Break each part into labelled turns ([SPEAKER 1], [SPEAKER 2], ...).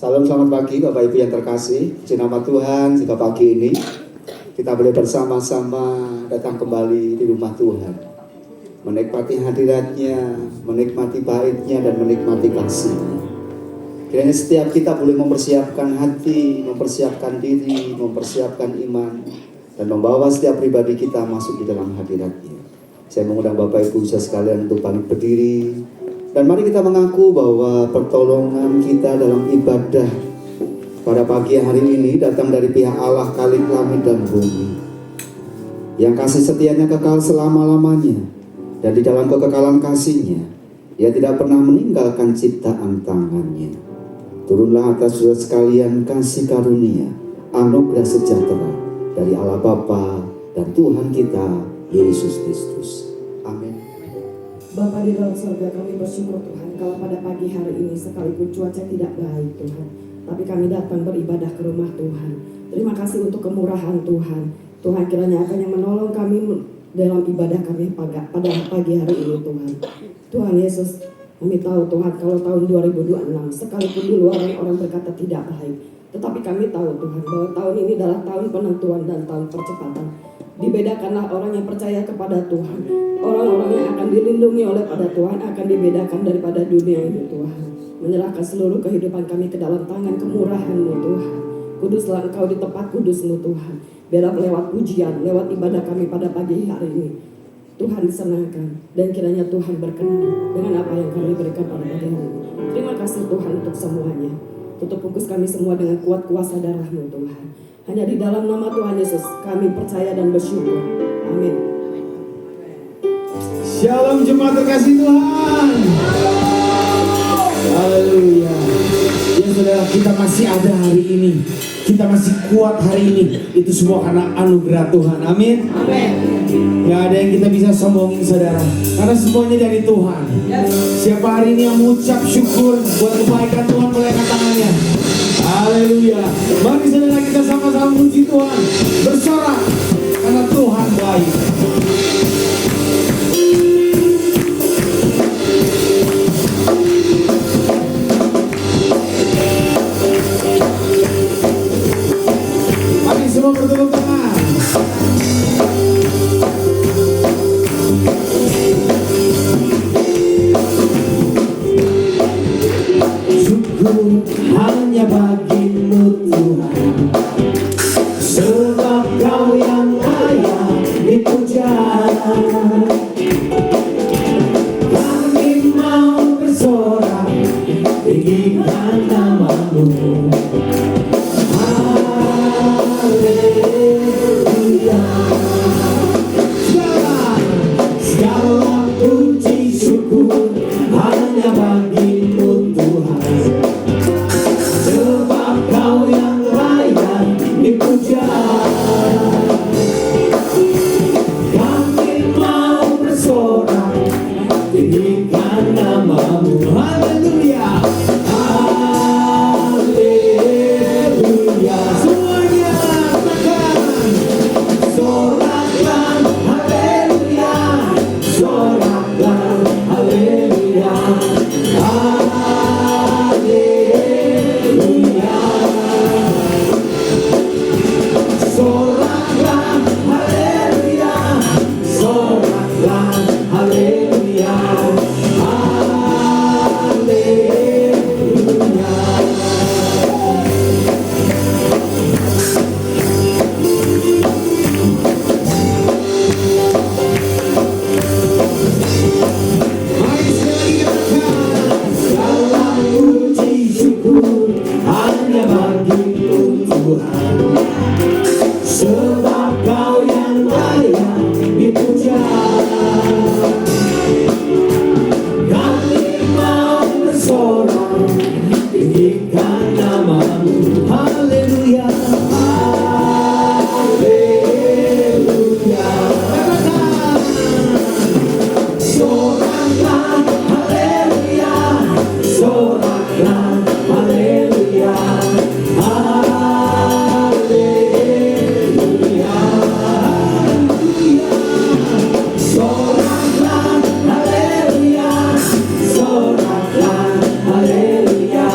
[SPEAKER 1] Salam selamat pagi Bapak Ibu yang terkasih. Puji nama Tuhan, jika pagi ini kita boleh bersama-sama datang kembali di rumah Tuhan, menikmati hadiratnya, menikmati baitnya, dan menikmati kasih-Nya. Kiranya setiap kita boleh mempersiapkan hati, mempersiapkan diri, mempersiapkan iman, dan membawa setiap pribadi kita masuk di dalam hadirat-Nya. Saya mengundang Bapak Ibu saya sekalian untuk bangkit berdiri. Dan mari kita mengaku bahwa pertolongan kita dalam ibadah pada pagi hari ini datang dari pihak Allah Khalik langit dan bumi, yang kasih setianya kekal selama-lamanya, dan di dalam kekekalan kasih-Nya Dia tidak pernah meninggalkan ciptaan tangannya. Turunlah atas saudara sekalian kasih karunia, anugerah sejahtera dari Allah Bapa dan Tuhan kita Yesus Kristus. Amin.
[SPEAKER 2] Bapa di dalam surga, kami bersyukur Tuhan kalau pada pagi hari ini sekalipun cuaca tidak baik Tuhan, tapi kami datang beribadah ke rumah Tuhan. Terima kasih untuk kemurahan Tuhan. Tuhan kiranya akan yang menolong kami dalam ibadah kami pada pagi hari ini Tuhan. Tuhan Yesus, kami tahu Tuhan kalau tahun 2026 sekalipun di luar orang berkata tidak baik, tetapi kami tahu Tuhan bahwa tahun ini adalah tahun penentuan dan tahun percepatan. Dibedakanlah orang yang percaya kepada Tuhan. Orang-orang yang akan dilindungi oleh pada Tuhan akan dibedakan daripada dunia ini Tuhan. Menyerahkan seluruh kehidupan kami ke dalam tangan kemurahan-Mu Tuhan. Kuduslah Engkau di tempat kudus-Mu Tuhan. Biarlah lewat pujian, lewat ibadah kami pada pagi hari ini, Tuhan disenangkan, dan kiranya Tuhan berkenan dengan apa yang kami berikan pada pagi hari ini. Terima kasih Tuhan untuk semuanya. Tutup bungkus kami semua dengan kuat kuasa darah-Mu Tuhan. Hanya di dalam nama Tuhan Yesus kami percaya dan bersyukur. Amin.
[SPEAKER 3] Shalom jemaat terkasih Tuhan. Haleluya. Ya saudara, kita masih ada hari ini, kita masih kuat hari ini, itu semua karena anugerah Tuhan. Amin.
[SPEAKER 2] Amin.
[SPEAKER 3] Gak ada yang kita bisa sombongin saudara, karena semuanya dari Tuhan. Siapa hari ini yang mengucap syukur buat kebaikan Tuhan, boleh angkat tangannya. Haleluya. Mari saudara kita sama-sama puji Tuhan, bersorak karena Tuhan baik. Mari semua bertepuk tangan. Syukur hanya bagi-Mu Tuhan, sebab Kau yang layak dipuja. Kami mau bersorak, tinggikan nama-Mu. Haleluya. Segala puji syukur hanya bagi-Mu Tuhan, sebab Kau yang layak dipuja. Kami mau bersorak, tinggikan nama-Mu. Haleluya. Haleluya. Semuanya katakan, sorakkan haleluya, sorakkan haleluya, haleluya. Sorakkan haleluya, sorakkan haleluya, haleluya. Mari sekali katakan, segala puji syukur hanya bagi-Mu Tuhan, sebab Kau yang layak dipuja. Kami mau bersorak, tinggikan nama-Mu. Haleluya. Haleluya. Katakan, sorakkan haleluya, sorakkan haleluya, haleluya, haleluya. Sorakkan haleluya, sorakkan haleluya,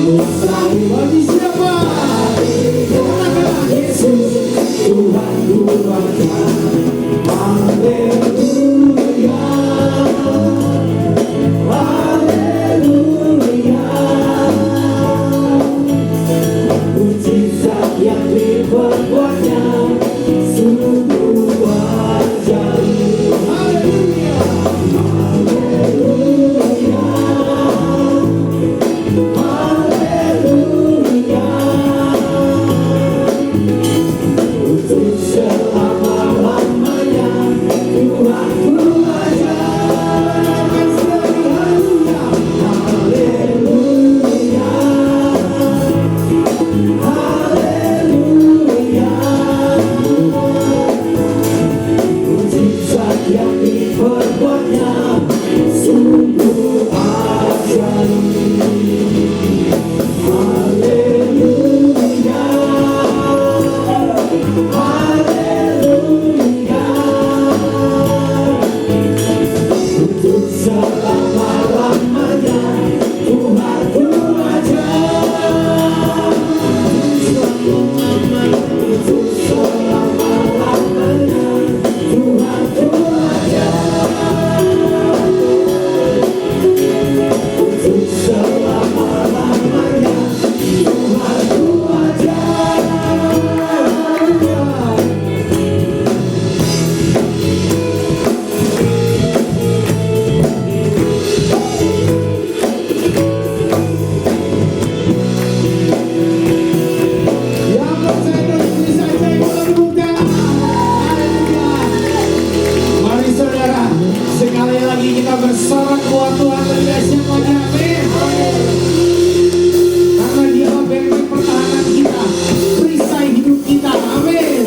[SPEAKER 3] mustahil bagi siapa? Katakanlah Yesus, Tuhanku Raja. Haleluya, haleluya. Mujizat yang diperbuatnya sungguh ajaib. Haleluya, haleluya, haleluya. Untuk selama-lamanya Tuhanku ajaib. Haleluya, haleluya, haleluya. Mujizat yang diperbuatnya sungguh ajaib. Haleluya, haleluya. Untuk selama-lamanya Tuhanku ajaib. Untuk selama-lamanya Tuhanku ajaib. Untuk selama-lamanya Tuhanku ajaib. Yang percaya dan tulis saja yang boleh tepuk tangan. Haleluya. Mari saudara, sekali lagi kita bersorak buat Tuhan lebih semuanya. Amin. Karena Dia benteng pertahanan kita, perisai hidup kita. Amin.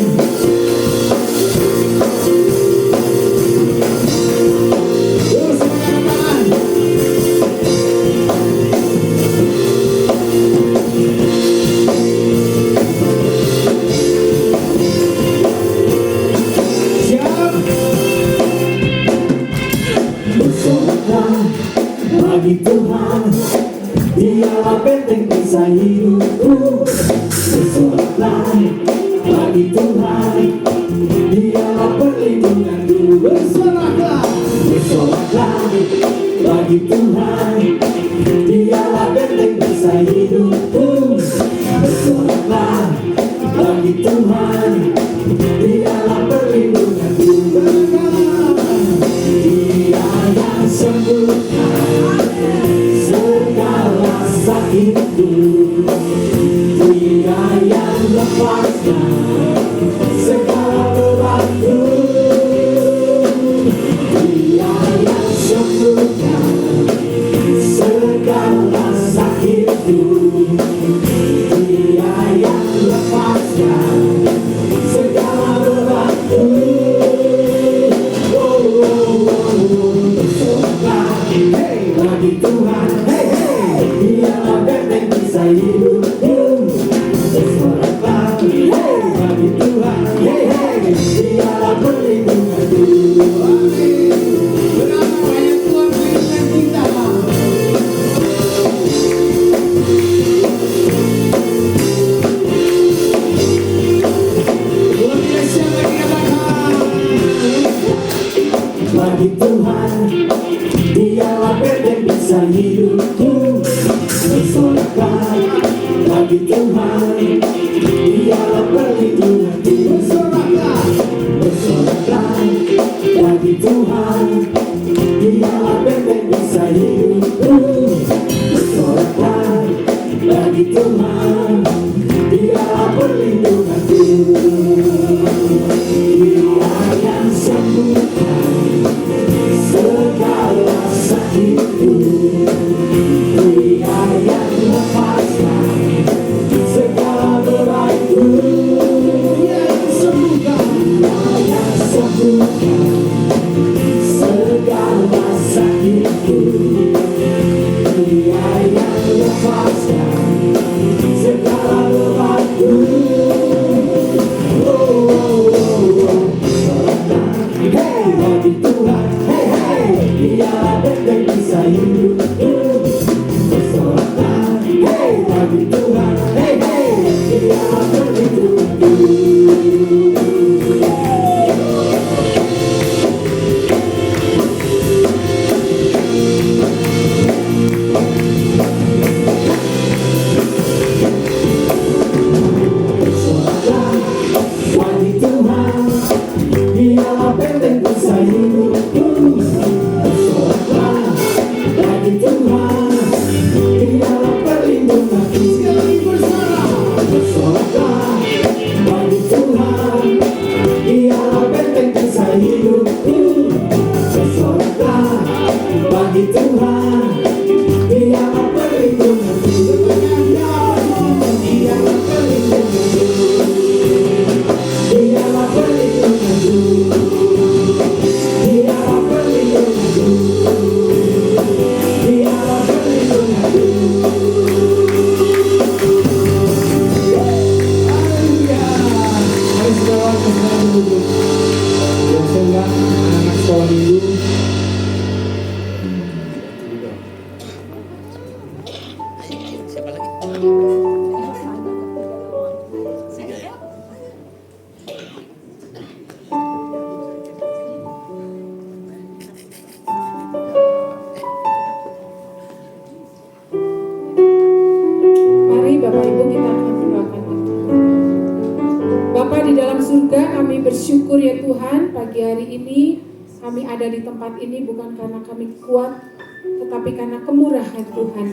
[SPEAKER 3] Yuk semuanya angkat tangan. Siap. Bersoraklah bagi Tuhan, Dialah benteng perisai hidupku. Bersoraklah bagi Tuhan, Dialah perlindunganku. Bersoraklah, bersoraklah bagi Tuhan, Dialah benteng perisai hidupku. Bersoraklah bagi Tuhan, Dialah perlindunganku. Dia yang sembuhkan segala sakitku. Dia yang lepaskan segala bebanku. Dia yang sembuhkan segala sakitku. Dia yang lepaskan segala bebanku. Bersoraklah, hey, bagi Tuhan, hey, hey. Dialah benteng perisai hidupku. Bersoraklah, hey, bagi Tuhan, hey, hey. Dialah perlindunganku. Amin. Berapa banyak Tuhan melindungi kita. Luar biasa lagi katakan. Bagi Tuhan, Dialah benteng perisai hidupku. Bersoraklah bagi Tuhan, Dialah perlindunganku. Bersoraklah, bersoraklah bagi Tuhan, Dialah benteng perisai hidupku. Bersoraklah bagi Tuhan, Dialah perlindunganku. Dia yang sembuhkan segala sakitku. Dia yang lepaskan segala bebanku. Dia yang sembuhkan, Dia yang sembuhkan segala sakitku. Dia yang lepaskan segala bebanku. bagi Tuhan. Hey, hey. Dialah perlindunganku. Bagi Tuhan, dialah benteng perisai hidupku. Bersoraklah bagi Tuhan, dialah perlindunganku. Sekali bersorak. Bersoraklah bagi Tuhan, dialah benteng perisai hidupku. Bersoraklah bagi Tuhan, dialah perlindunganku. Dialah perlindunganku. Dialah perlindunganku. Dialah perlindunganku. Dialah perlindunganku. Haleluya. Mari saudara sekarang duduk. Yang sedang anak sekolah minggu.
[SPEAKER 4] Mari Bapak Ibu kita akan mendoakan Tuhan. Bapa di dalam surga, kami bersyukur ya Tuhan, pagi hari ini kami ada di tempat ini bukan karena kami kuat, tetapi karena kemurahan Tuhan.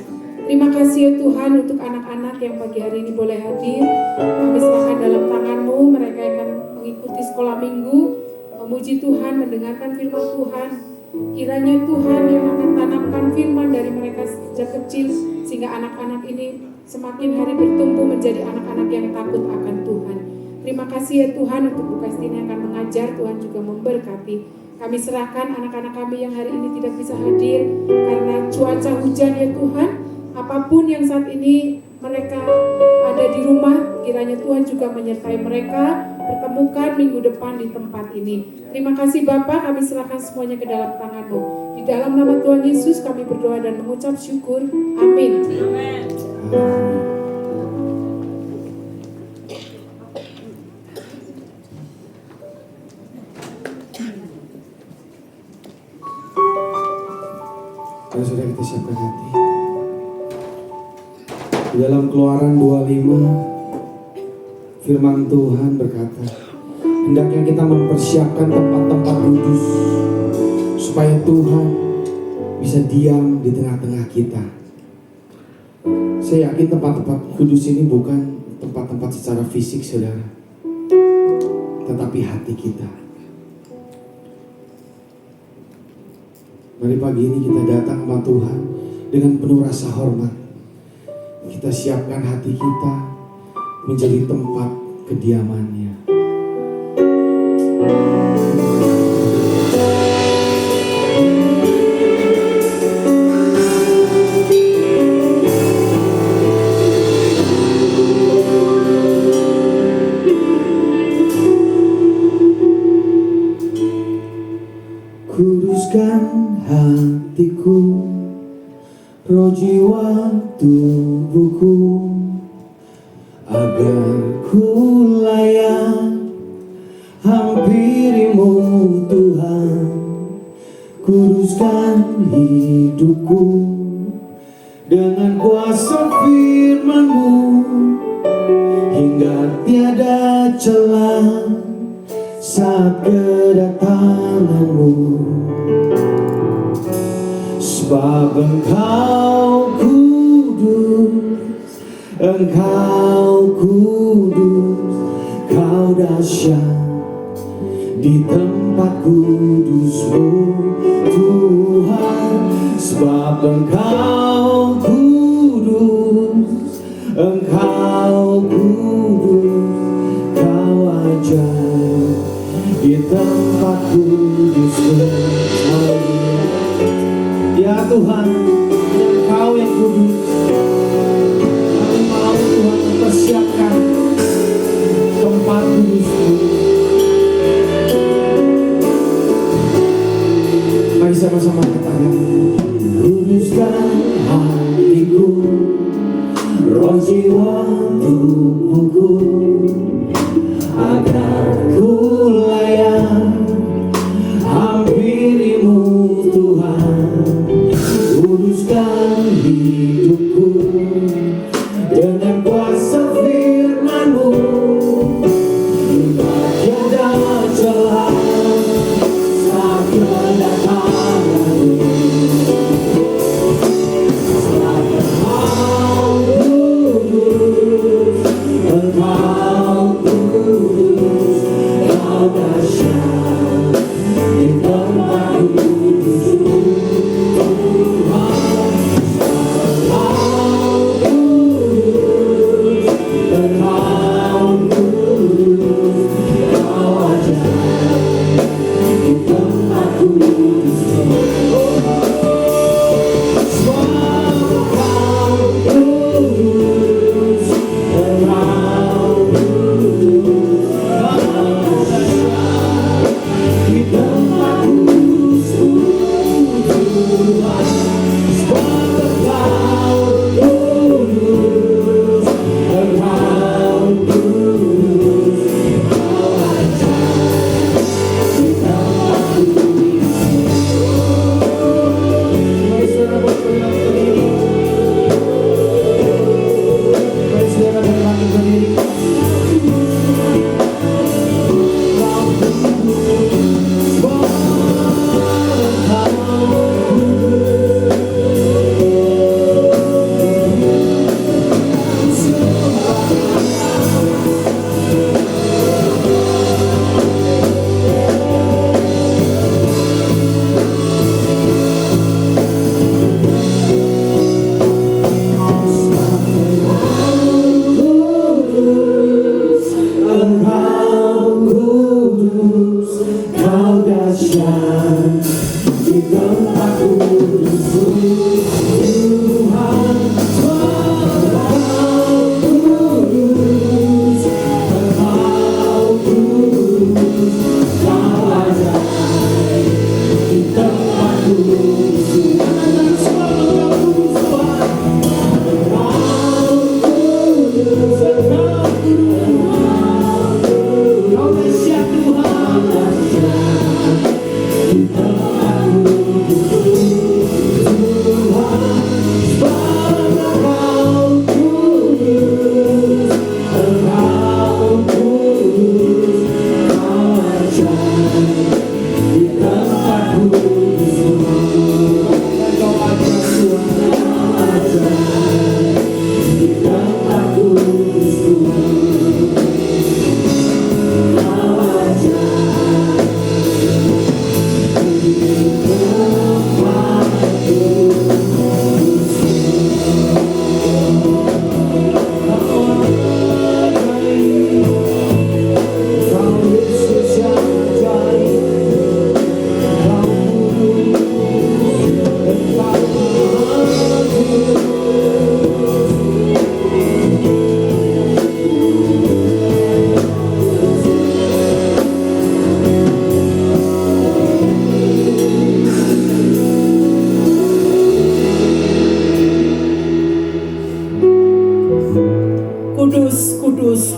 [SPEAKER 4] Terima kasih ya Tuhan untuk anak-anak yang pagi hari ini boleh hadir. Kami serahkan dalam tangan-Mu, mereka akan mengikuti sekolah minggu, memuji Tuhan, mendengarkan firman Tuhan. Kiranya Tuhan yang akan tanamkan firman dari mereka sejak kecil, sehingga anak-anak ini semakin hari bertumbuh menjadi anak-anak yang takut akan Tuhan. Terima kasih ya Tuhan untuk Bu Kastina yang akan mengajar, Tuhan juga memberkati. Kami serahkan anak-anak kami yang hari ini tidak bisa hadir karena cuaca hujan ya Tuhan. Apapun yang saat ini mereka ada di rumah, kiranya Tuhan juga menyertai mereka, pertemukan minggu depan di tempat ini. Terima kasih Bapak, kami serahkan semuanya ke dalam tangan-Mu. Di dalam nama Tuhan Yesus kami berdoa dan mengucap syukur. Amin.
[SPEAKER 3] Kalau sudah kita siapkan hati. Di dalam Keluaran 25 firman Tuhan berkata, hendaknya kita mempersiapkan tempat-tempat kudus supaya Tuhan bisa diam di tengah-tengah kita. Saya yakin tempat-tempat kudus ini bukan tempat-tempat secara fisik saudara, tetapi hati kita. Mari pagi ini kita datang kepada Tuhan dengan penuh rasa hormat. Kita siapkan hati kita menjadi tempat kediamannya. Kuduskan hatiku, roh jiwa tubuhku, agar ku layak hampirimu Tuhan. Kuduskan hidupku dengan kuasa firman-Mu, hingga tiada celah saat kedatangan-Mu. Sebab Engkau kudus, Engkau kudus, Kau dahsyat di tempat kudus-Mu Tuhan. Sebab Engkau kudus, Engkau kudus, Kau ajaib di tempat kudus-Mu. Ya Tuhan, Engkau yang kudus, kami mau Tuhan mempersiapkan tempat kudus-Mu. Mari sama-sama katakan, kuduskan hatiku, roh jiwa tubuhku agar ku layak hampirimu Tuhan. Kuduskan hidupku dengan kuasa firman-Mu, tiada celah saat kedatangan-Mu. Engkau kudus, Engkau dahsyat di tempat kudus Tuhan. Engkau kudus, Engkau kudus, Engkau ajaib di tempat kudus Tuhan.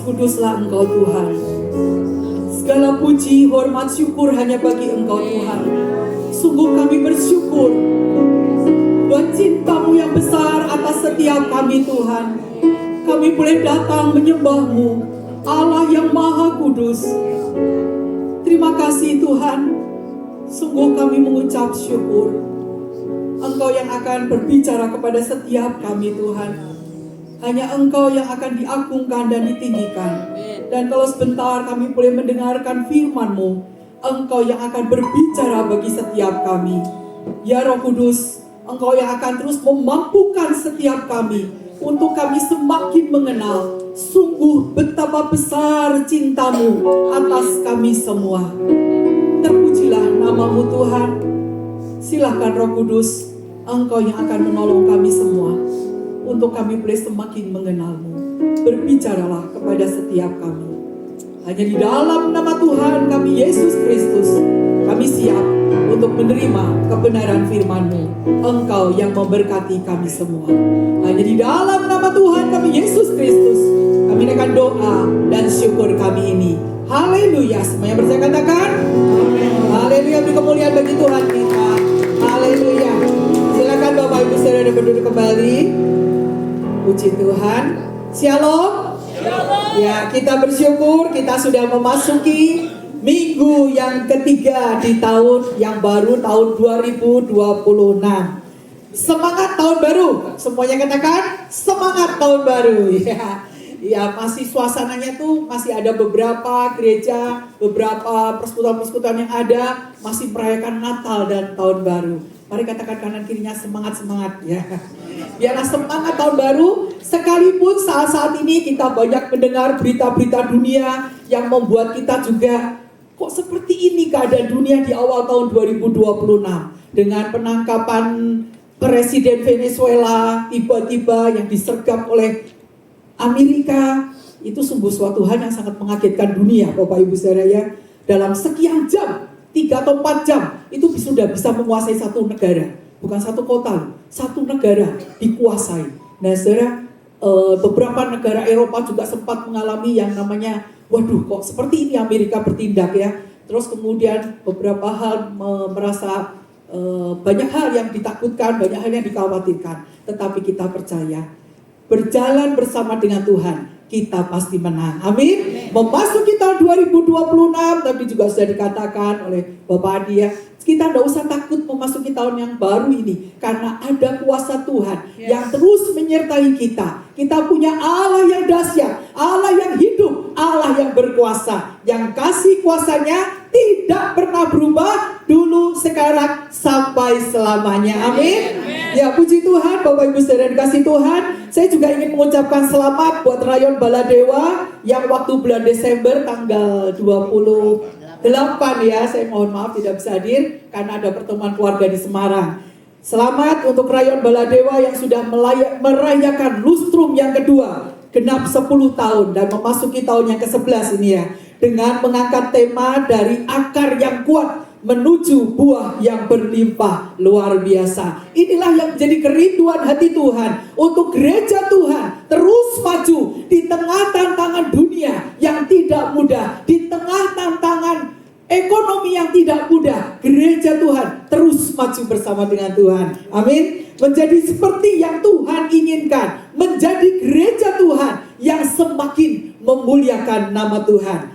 [SPEAKER 5] Kuduslah Engkau Tuhan. Segala puji, hormat, syukur hanya bagi Engkau Tuhan. Sungguh kami bersyukur buat cinta-Mu yang besar atas setiap kami Tuhan. Kami boleh datang menyembah-Mu, Allah yang Maha Kudus. Terima kasih Tuhan. Sungguh kami mengucap syukur. Engkau yang akan berbicara kepada setiap kami Tuhan. Hanya Engkau yang akan diagungkan dan ditinggikan. Dan kalau sebentar kami boleh mendengarkan firman-Mu, Engkau yang akan berbicara bagi setiap kami. Ya Roh Kudus, Engkau yang akan terus memampukan setiap kami untuk kami semakin mengenal sungguh betapa besar cinta-Mu atas kami semua. Terpujilah nama-Mu Tuhan. Silahkan Roh Kudus, Engkau yang akan menolong kami semua untuk kami boleh semakin mengenal-Mu. Berbicaralah kepada setiap kami. Hanya di dalam nama Tuhan kami Yesus Kristus, kami siap untuk menerima kebenaran firman-Mu. Engkau yang memberkati kami semua. Hanya di dalam nama Tuhan Tuhan kami Yesus Kristus, kami naikkan doa dan syukur kami ini. Haleluya. Semuanya percaya katakan haleluya. Beri kemuliaan bagi Tuhan kita. Haleluya. Silakan Bapak Ibu Saudara berduduk kembali. Puji Tuhan. Shalom. Ya, kita bersyukur kita sudah memasuki minggu yang ketiga di tahun yang baru, tahun 2026. Semangat tahun baru. Semuanya katakan semangat tahun baru. Ya, masih suasananya tuh masih ada beberapa gereja, beberapa persekutuan-persekutuan yang ada masih merayakan Natal dan tahun baru. Mari katakan kanan kirinya semangat ya. Biarlah semangat tahun baru, sekalipun saat-saat ini kita banyak mendengar berita-berita dunia yang membuat kita juga kok seperti ini keadaan dunia di awal tahun 2026 dengan penangkapan Presiden Venezuela tiba-tiba yang disergap oleh Amerika. Itu sungguh suatu hal yang sangat mengagetkan dunia, Bapak Ibu Saudara ya. Dalam sekian jam, 3 atau 4 jam, itu sudah bisa menguasai satu negara. Bukan satu kota, satu negara dikuasai. Nah saudara, beberapa negara Eropa juga sempat mengalami yang namanya, waduh kok seperti ini Amerika bertindak ya. Terus kemudian beberapa hal merasa banyak hal yang ditakutkan, banyak hal yang dikhawatirkan. Tetapi kita percaya, berjalan bersama dengan Tuhan, kita pasti menang. Amin. Memasuki tahun 2026, tapi juga sudah dikatakan oleh Bapak Adi ya, kita tidak usah takut memasuki tahun yang baru ini, karena ada kuasa Tuhan yang terus menyertai kita. Kita punya Allah yang dahsyat, Allah yang hidup, Allah yang berkuasa, yang kasih kuasanya tidak pernah berubah, dulu, sekarang, sampai selamanya. Amin. Ya, puji Tuhan, Bapak Ibu Saudara dikasih Tuhan. Saya juga ingin mengucapkan selamat buat Rayon Baladewa yang waktu bulan Desember tanggal 28 ya. Saya mohon maaf tidak bisa hadir karena ada pertemuan keluarga di Semarang. Selamat untuk Rayon Baladewa yang sudah merayakan lustrum yang kedua, genap 10 tahun dan memasuki tahun yang ke-11 ini ya. Dengan mengangkat tema dari akar yang kuat menuju buah yang berlimpah. Luar biasa. Inilah yang menjadi kerinduan hati Tuhan untuk gereja Tuhan terus maju di tengah tantangan dunia yang tidak mudah, di tengah tantangan ekonomi yang tidak mudah. Gereja Tuhan terus maju bersama dengan Tuhan. Amin. Menjadi seperti yang Tuhan inginkan, menjadi gereja Tuhan yang semakin memuliakan nama Tuhan.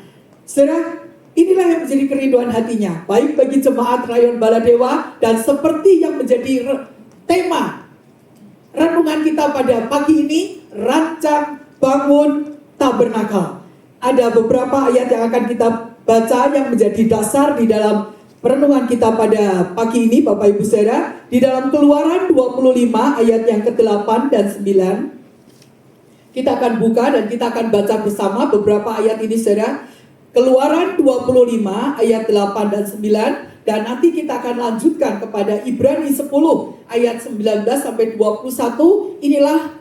[SPEAKER 5] Saudara, inilah yang menjadi kerinduan hatinya, baik bagi jemaat Rayon Baladewa dan seperti yang menjadi tema renungan kita pada pagi ini, rancang bangun tabernakel. Ada beberapa ayat yang akan kita baca yang menjadi dasar di dalam renungan kita pada pagi ini, Bapak Ibu Saudara. Di dalam Keluaran 25 ayat yang ke-8 dan 9. Kita akan buka dan kita akan baca bersama beberapa ayat ini, Saudara. Keluaran 25 ayat 8 dan 9, dan nanti kita akan lanjutkan kepada Ibrani 10 ayat 19 sampai 21. Inilah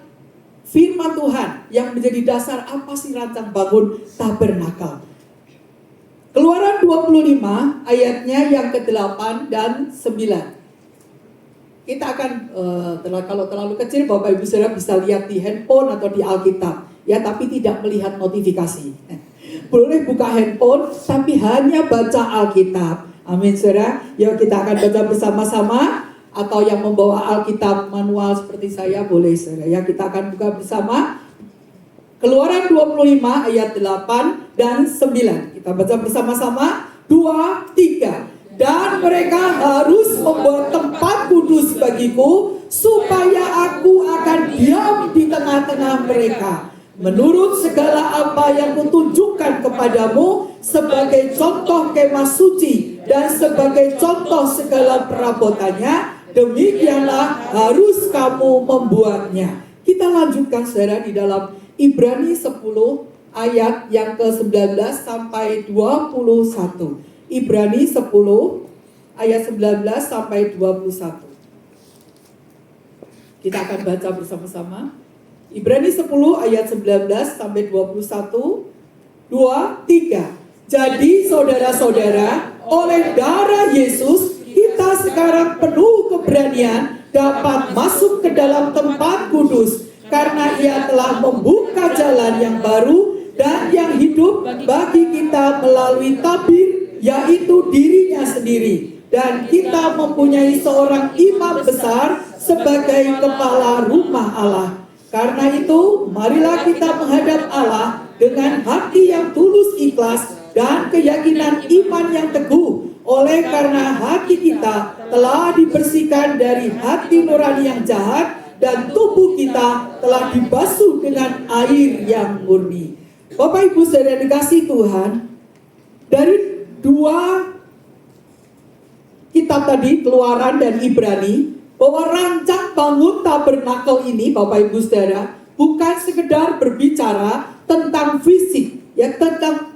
[SPEAKER 5] firman Tuhan yang menjadi dasar apa sih rancang bangun tabernakel. Keluaran 25 ayatnya yang ke-8 dan 9. Kita akan kalau terlalu kecil Bapak Ibu Saudara bisa lihat di handphone atau di Alkitab ya, tapi tidak melihat notifikasi. Boleh buka handphone tapi hanya baca Alkitab. Amin saudara. Yuk kita akan baca bersama-sama. Atau yang membawa Alkitab manual seperti saya boleh saudara. Ya, kita akan buka bersama Keluaran 25 ayat 8 dan 9. Kita baca bersama-sama. 2, 3. Dan mereka harus membuat tempat kudus bagiku, supaya aku akan diam di tengah-tengah mereka, menurut segala apa yang kutunjukkan kepadamu, sebagai contoh kemah suci dan sebagai contoh segala perabotannya, demikianlah harus kamu membuatnya. Kita lanjutkan saudara di dalam Ibrani 10 ayat yang ke-19 sampai 21. Ibrani 10 ayat 19 sampai 21. Kita akan baca bersama-sama. Ibrani 10 ayat 19 sampai 21. 2, 3. Jadi saudara-saudara, oleh darah Yesus kita sekarang penuh keberanian dapat masuk ke dalam tempat kudus karena Ia telah membuka jalan yang baru dan yang hidup bagi kita melalui tabir, yaitu dirinya sendiri. Dan kita mempunyai seorang imam besar sebagai kepala rumah Allah. Karena itu, marilah kita menghadap Allah dengan hati yang tulus ikhlas dan keyakinan iman yang teguh. Oleh karena hati kita telah dibersihkan dari hati nurani yang jahat dan tubuh kita telah dibasuh dengan air yang murni. Bapak Ibu saudara dikasih Tuhan, dari dua kitab tadi, Keluaran dan Ibrani, bahwa rancang bangun tabernakel ini, Bapak Ibu saudara, bukan sekedar berbicara tentang fisik, ya, tentang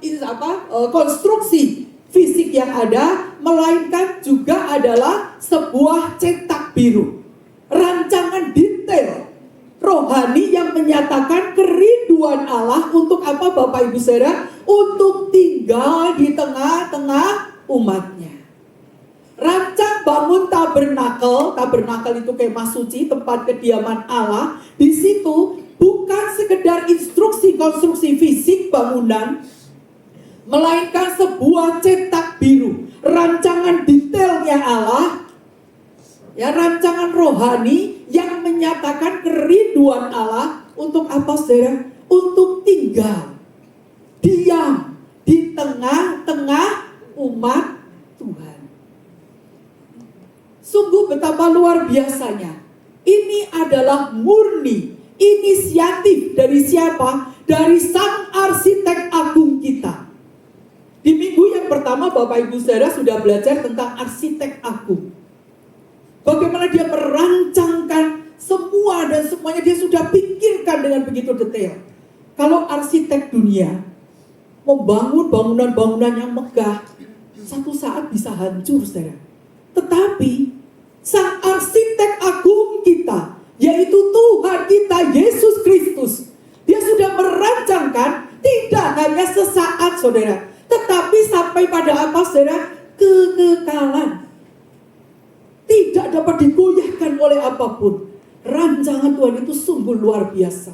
[SPEAKER 5] konstruksi fisik yang ada, melainkan juga adalah sebuah cetak biru, rancangan detail rohani yang menyatakan kerinduan Allah untuk apa Bapak Ibu saudara? Untuk tinggal di tengah-tengah umatnya. Rancang bangun tabernakel, tabernakel itu kemah suci, tempat kediaman Allah. Di situ bukan sekedar instruksi konstruksi fisik bangunan, melainkan sebuah cetak biru, rancangan detailnya Allah, ya, rancangan rohani yang menyatakan kerinduan Allah untuk apa saudara? Untuk tinggal, diam di tengah-tengah umat Tuhan. Sungguh betapa luar biasanya. Ini adalah murni inisiatif dari siapa? Dari Sang Arsitek Agung kita. Di minggu yang pertama Bapak Ibu saudara sudah belajar tentang arsitek agung. Bagaimana dia merancangkan semua dan semuanya dia sudah pikirkan dengan begitu detail. Kalau arsitek dunia membangun bangunan-bangunan yang megah, satu saat bisa hancur saudara. Tetapi Sang Arsitek Agung kita, yaitu Tuhan kita Yesus Kristus, dia sudah merancangkan tidak hanya sesaat saudara, tetapi sampai pada apa saudara? Kekekalan. Tidak dapat digoyahkan oleh apapun. Rancangan Tuhan itu sungguh luar biasa.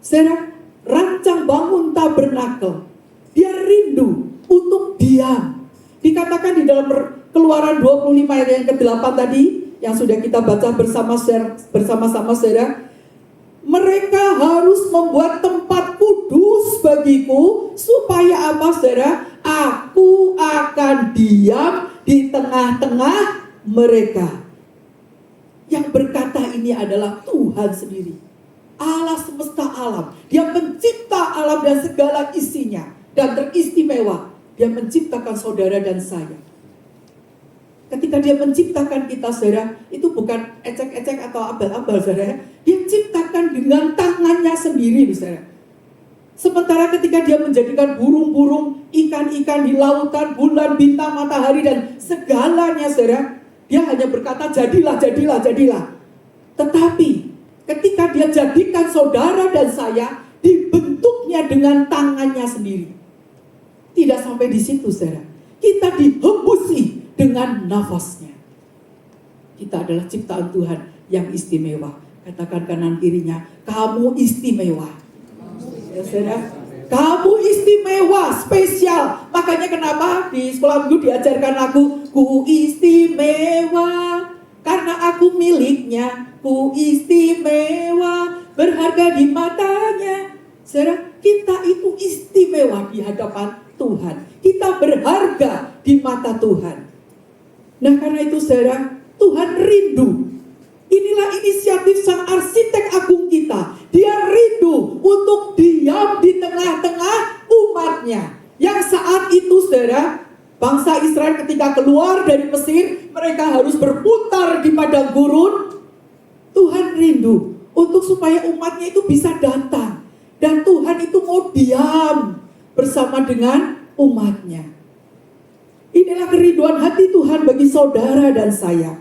[SPEAKER 5] Saudara, rancang bangun tabernakel, dia rindu untuk diam. Dikatakan di dalam Keluaran 25 ayat yang ke-8 tadi, yang sudah kita baca bersama-sama saudara, mereka harus membuat tempat kudus bagiku, supaya apa saudara? Aku akan diam di tengah-tengah mereka. Yang berkata ini adalah Tuhan sendiri, Allah semesta alam. Dia pencipta alam dan segala isinya, dan teristimewa dia menciptakan saudara dan saya. Ketika dia menciptakan kita saudara, itu bukan ecek-ecek atau abal-abal saudara. Dia ciptakan dengan tangannya sendiri saudara. Sementara ketika dia menjadikan burung-burung, ikan-ikan di lautan, bulan, bintang, matahari dan segalanya saudara, dia hanya berkata jadilah, jadilah, jadilah. Tetapi ketika dia jadikan saudara dan saya, dibentuknya dengan tangannya sendiri. Tidak sampai di situ saudara. Kita dihembusi dengan nafasnya. Kita adalah ciptaan Tuhan yang istimewa. Katakan kanan kirinya, kamu istimewa. Ya saudara, kamu istimewa, spesial. Makanya kenapa di sekolah minggu diajarkan lagu, ku istimewa karena aku miliknya, ku istimewa, berharga di matanya. Saudara, kita itu istimewa di hadapan Tuhan. Kita berharga di mata Tuhan. Nah karena itu saudara, Tuhan rindu. Inilah inisiatif Sang Arsitek Agung kita. Dia rindu untuk diam di tengah-tengah umatnya. Yang saat itu saudara, bangsa Israel ketika keluar dari Mesir, mereka harus berputar di padang gurun. Tuhan rindu untuk supaya umatnya itu bisa datang. Dan Tuhan itu mau diam bersama dengan umatnya. Inilah kerinduan hati Tuhan bagi saudara dan saya.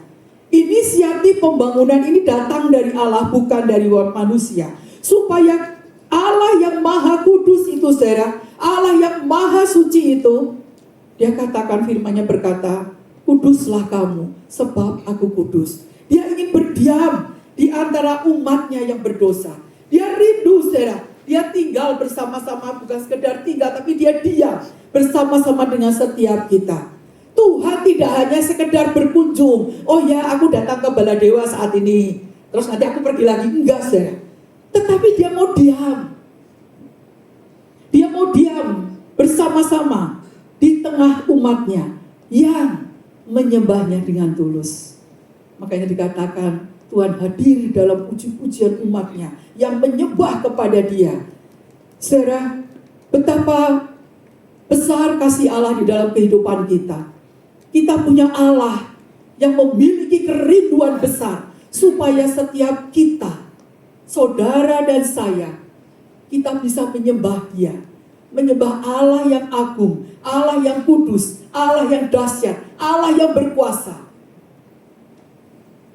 [SPEAKER 5] Inisiatif pembangunan ini datang dari Allah, bukan dari manusia. Supaya Allah yang maha kudus itu saudara, Allah yang maha suci itu, dia katakan firman-Nya berkata, kuduslah kamu sebab aku kudus. Dia ingin berdiam di antara umatnya yang berdosa. Dia rindu, saudara. Dia tinggal bersama-sama, bukan sekedar tinggal, tapi dia diam bersama-sama dengan setiap kita. Tuhan tidak hanya sekedar berkunjung. Oh ya, aku datang ke Baladewa saat ini, terus nanti aku pergi lagi. Enggak, saudara. Tetapi dia mau diam. Dia mau diam bersama-sama di tengah umatnya yang menyembahnya dengan tulus. Makanya dikatakan Tuhan hadir dalam puji-pujian umatnya yang menyembah kepada dia. Saudara, betapa besar kasih Allah di dalam kehidupan kita. Kita punya Allah yang memiliki kerinduan besar supaya setiap kita, saudara dan saya, kita bisa menyembah dia. Menyembah Allah yang agung, Allah yang kudus, Allah yang dahsyat, Allah yang berkuasa.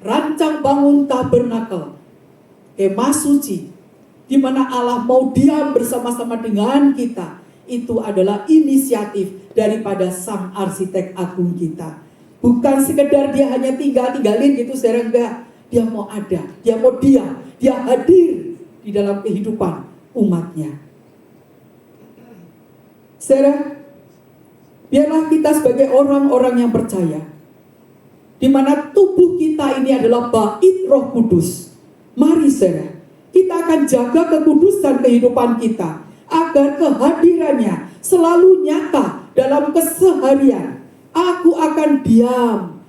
[SPEAKER 5] Rancang bangun tabernakel, kemah suci, di mana Allah mau diam bersama-sama dengan kita. Itu adalah inisiatif daripada sang arsitek agung kita. Bukan sekedar dia hanya tinggalin gitu, saudara, enggak. Dia mau ada, dia mau diam, dia hadir di dalam kehidupan umatnya. Saudara, biarlah kita sebagai orang-orang yang percaya, di mana tubuh kita ini adalah bait Roh Kudus. Mari, saudara, kita akan jaga kekudusan kehidupan kita, agar kehadirannya selalu nyata dalam keseharian. Aku akan diam.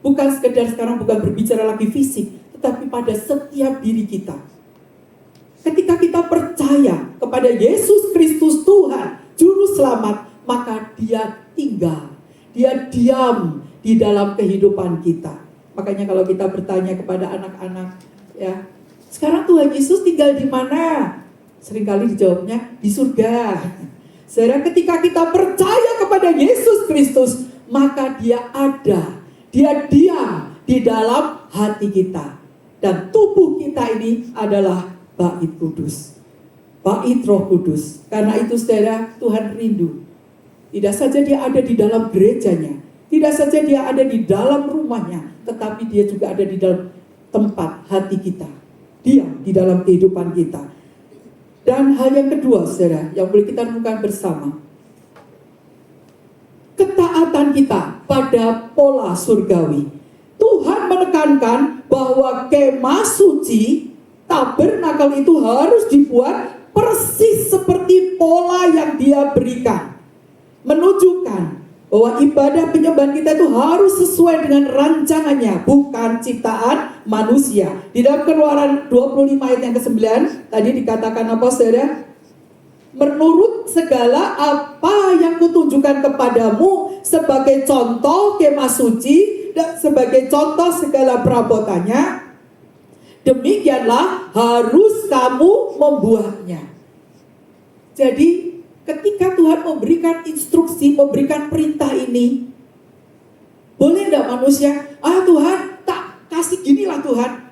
[SPEAKER 5] Bukan sekedar sekarang, bukan berbicara lagi fisik, tetapi pada setiap diri kita. Ketika kita percaya kepada Yesus Kristus Tuhan, Juru Selamat, maka dia tinggal, dia diam di dalam kehidupan kita. Makanya kalau kita bertanya kepada anak-anak, ya, sekarang Tuhan Yesus tinggal di mana? Seringkali dijawabnya di surga. Saudara, ketika kita percaya kepada Yesus Kristus, maka dia ada, dia diam di dalam hati kita. Dan tubuh kita ini adalah bait kudus, bait Roh Kudus. Karena itu, saudara, Tuhan rindu. Tidak saja dia ada di dalam gerejanya, tidak saja dia ada di dalam rumahnya, tetapi dia juga ada di dalam tempat hati kita, diam di dalam kehidupan kita. Dan hal yang kedua, saudara, yang boleh kita renungkan bersama, ketaatan kita pada pola surgawi. Tuhan menekankan bahwa kemah suci, tabernakel itu harus dibuat persis seperti pola yang dia berikan. Menunjukkan bahwa ibadah penyembahan kita itu harus sesuai dengan rancangannya, bukan ciptaan manusia. Di dalam Keluaran 25 ayat yang ke-9, tadi dikatakan apa, saudara? Menurut segala apa yang kutunjukkan kepadamu sebagai contoh kemah suci dan sebagai contoh segala perabotannya, demikianlah harus kamu membuatnya. Jadi ketika Tuhan memberikan instruksi, memberikan perintah ini, boleh enggak manusia, Tuhan tak kasih ginilah Tuhan.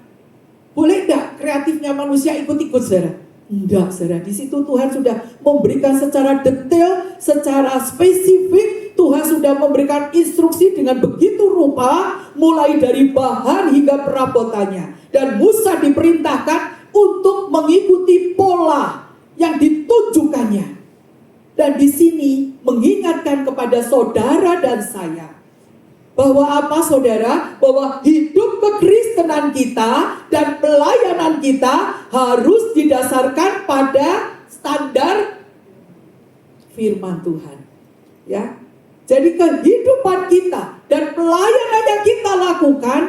[SPEAKER 5] Boleh enggak kreatifnya manusia ikut-ikut, saudara? Enggak, saudara. Di situ Tuhan sudah memberikan secara detail, secara spesifik. Tuhan sudah memberikan instruksi dengan begitu rupa, mulai dari bahan hingga perabotannya. Dan Musa diperintahkan untuk mengikuti pola yang ditunjukkannya. Dan di sini mengingatkan kepada saudara dan saya bahwa apa, saudara? Bahwa hidup kekristenan kita dan pelayanan kita harus didasarkan pada standar firman Tuhan. Ya. Jadi kehidupan kita dan pelayanan yang kita lakukan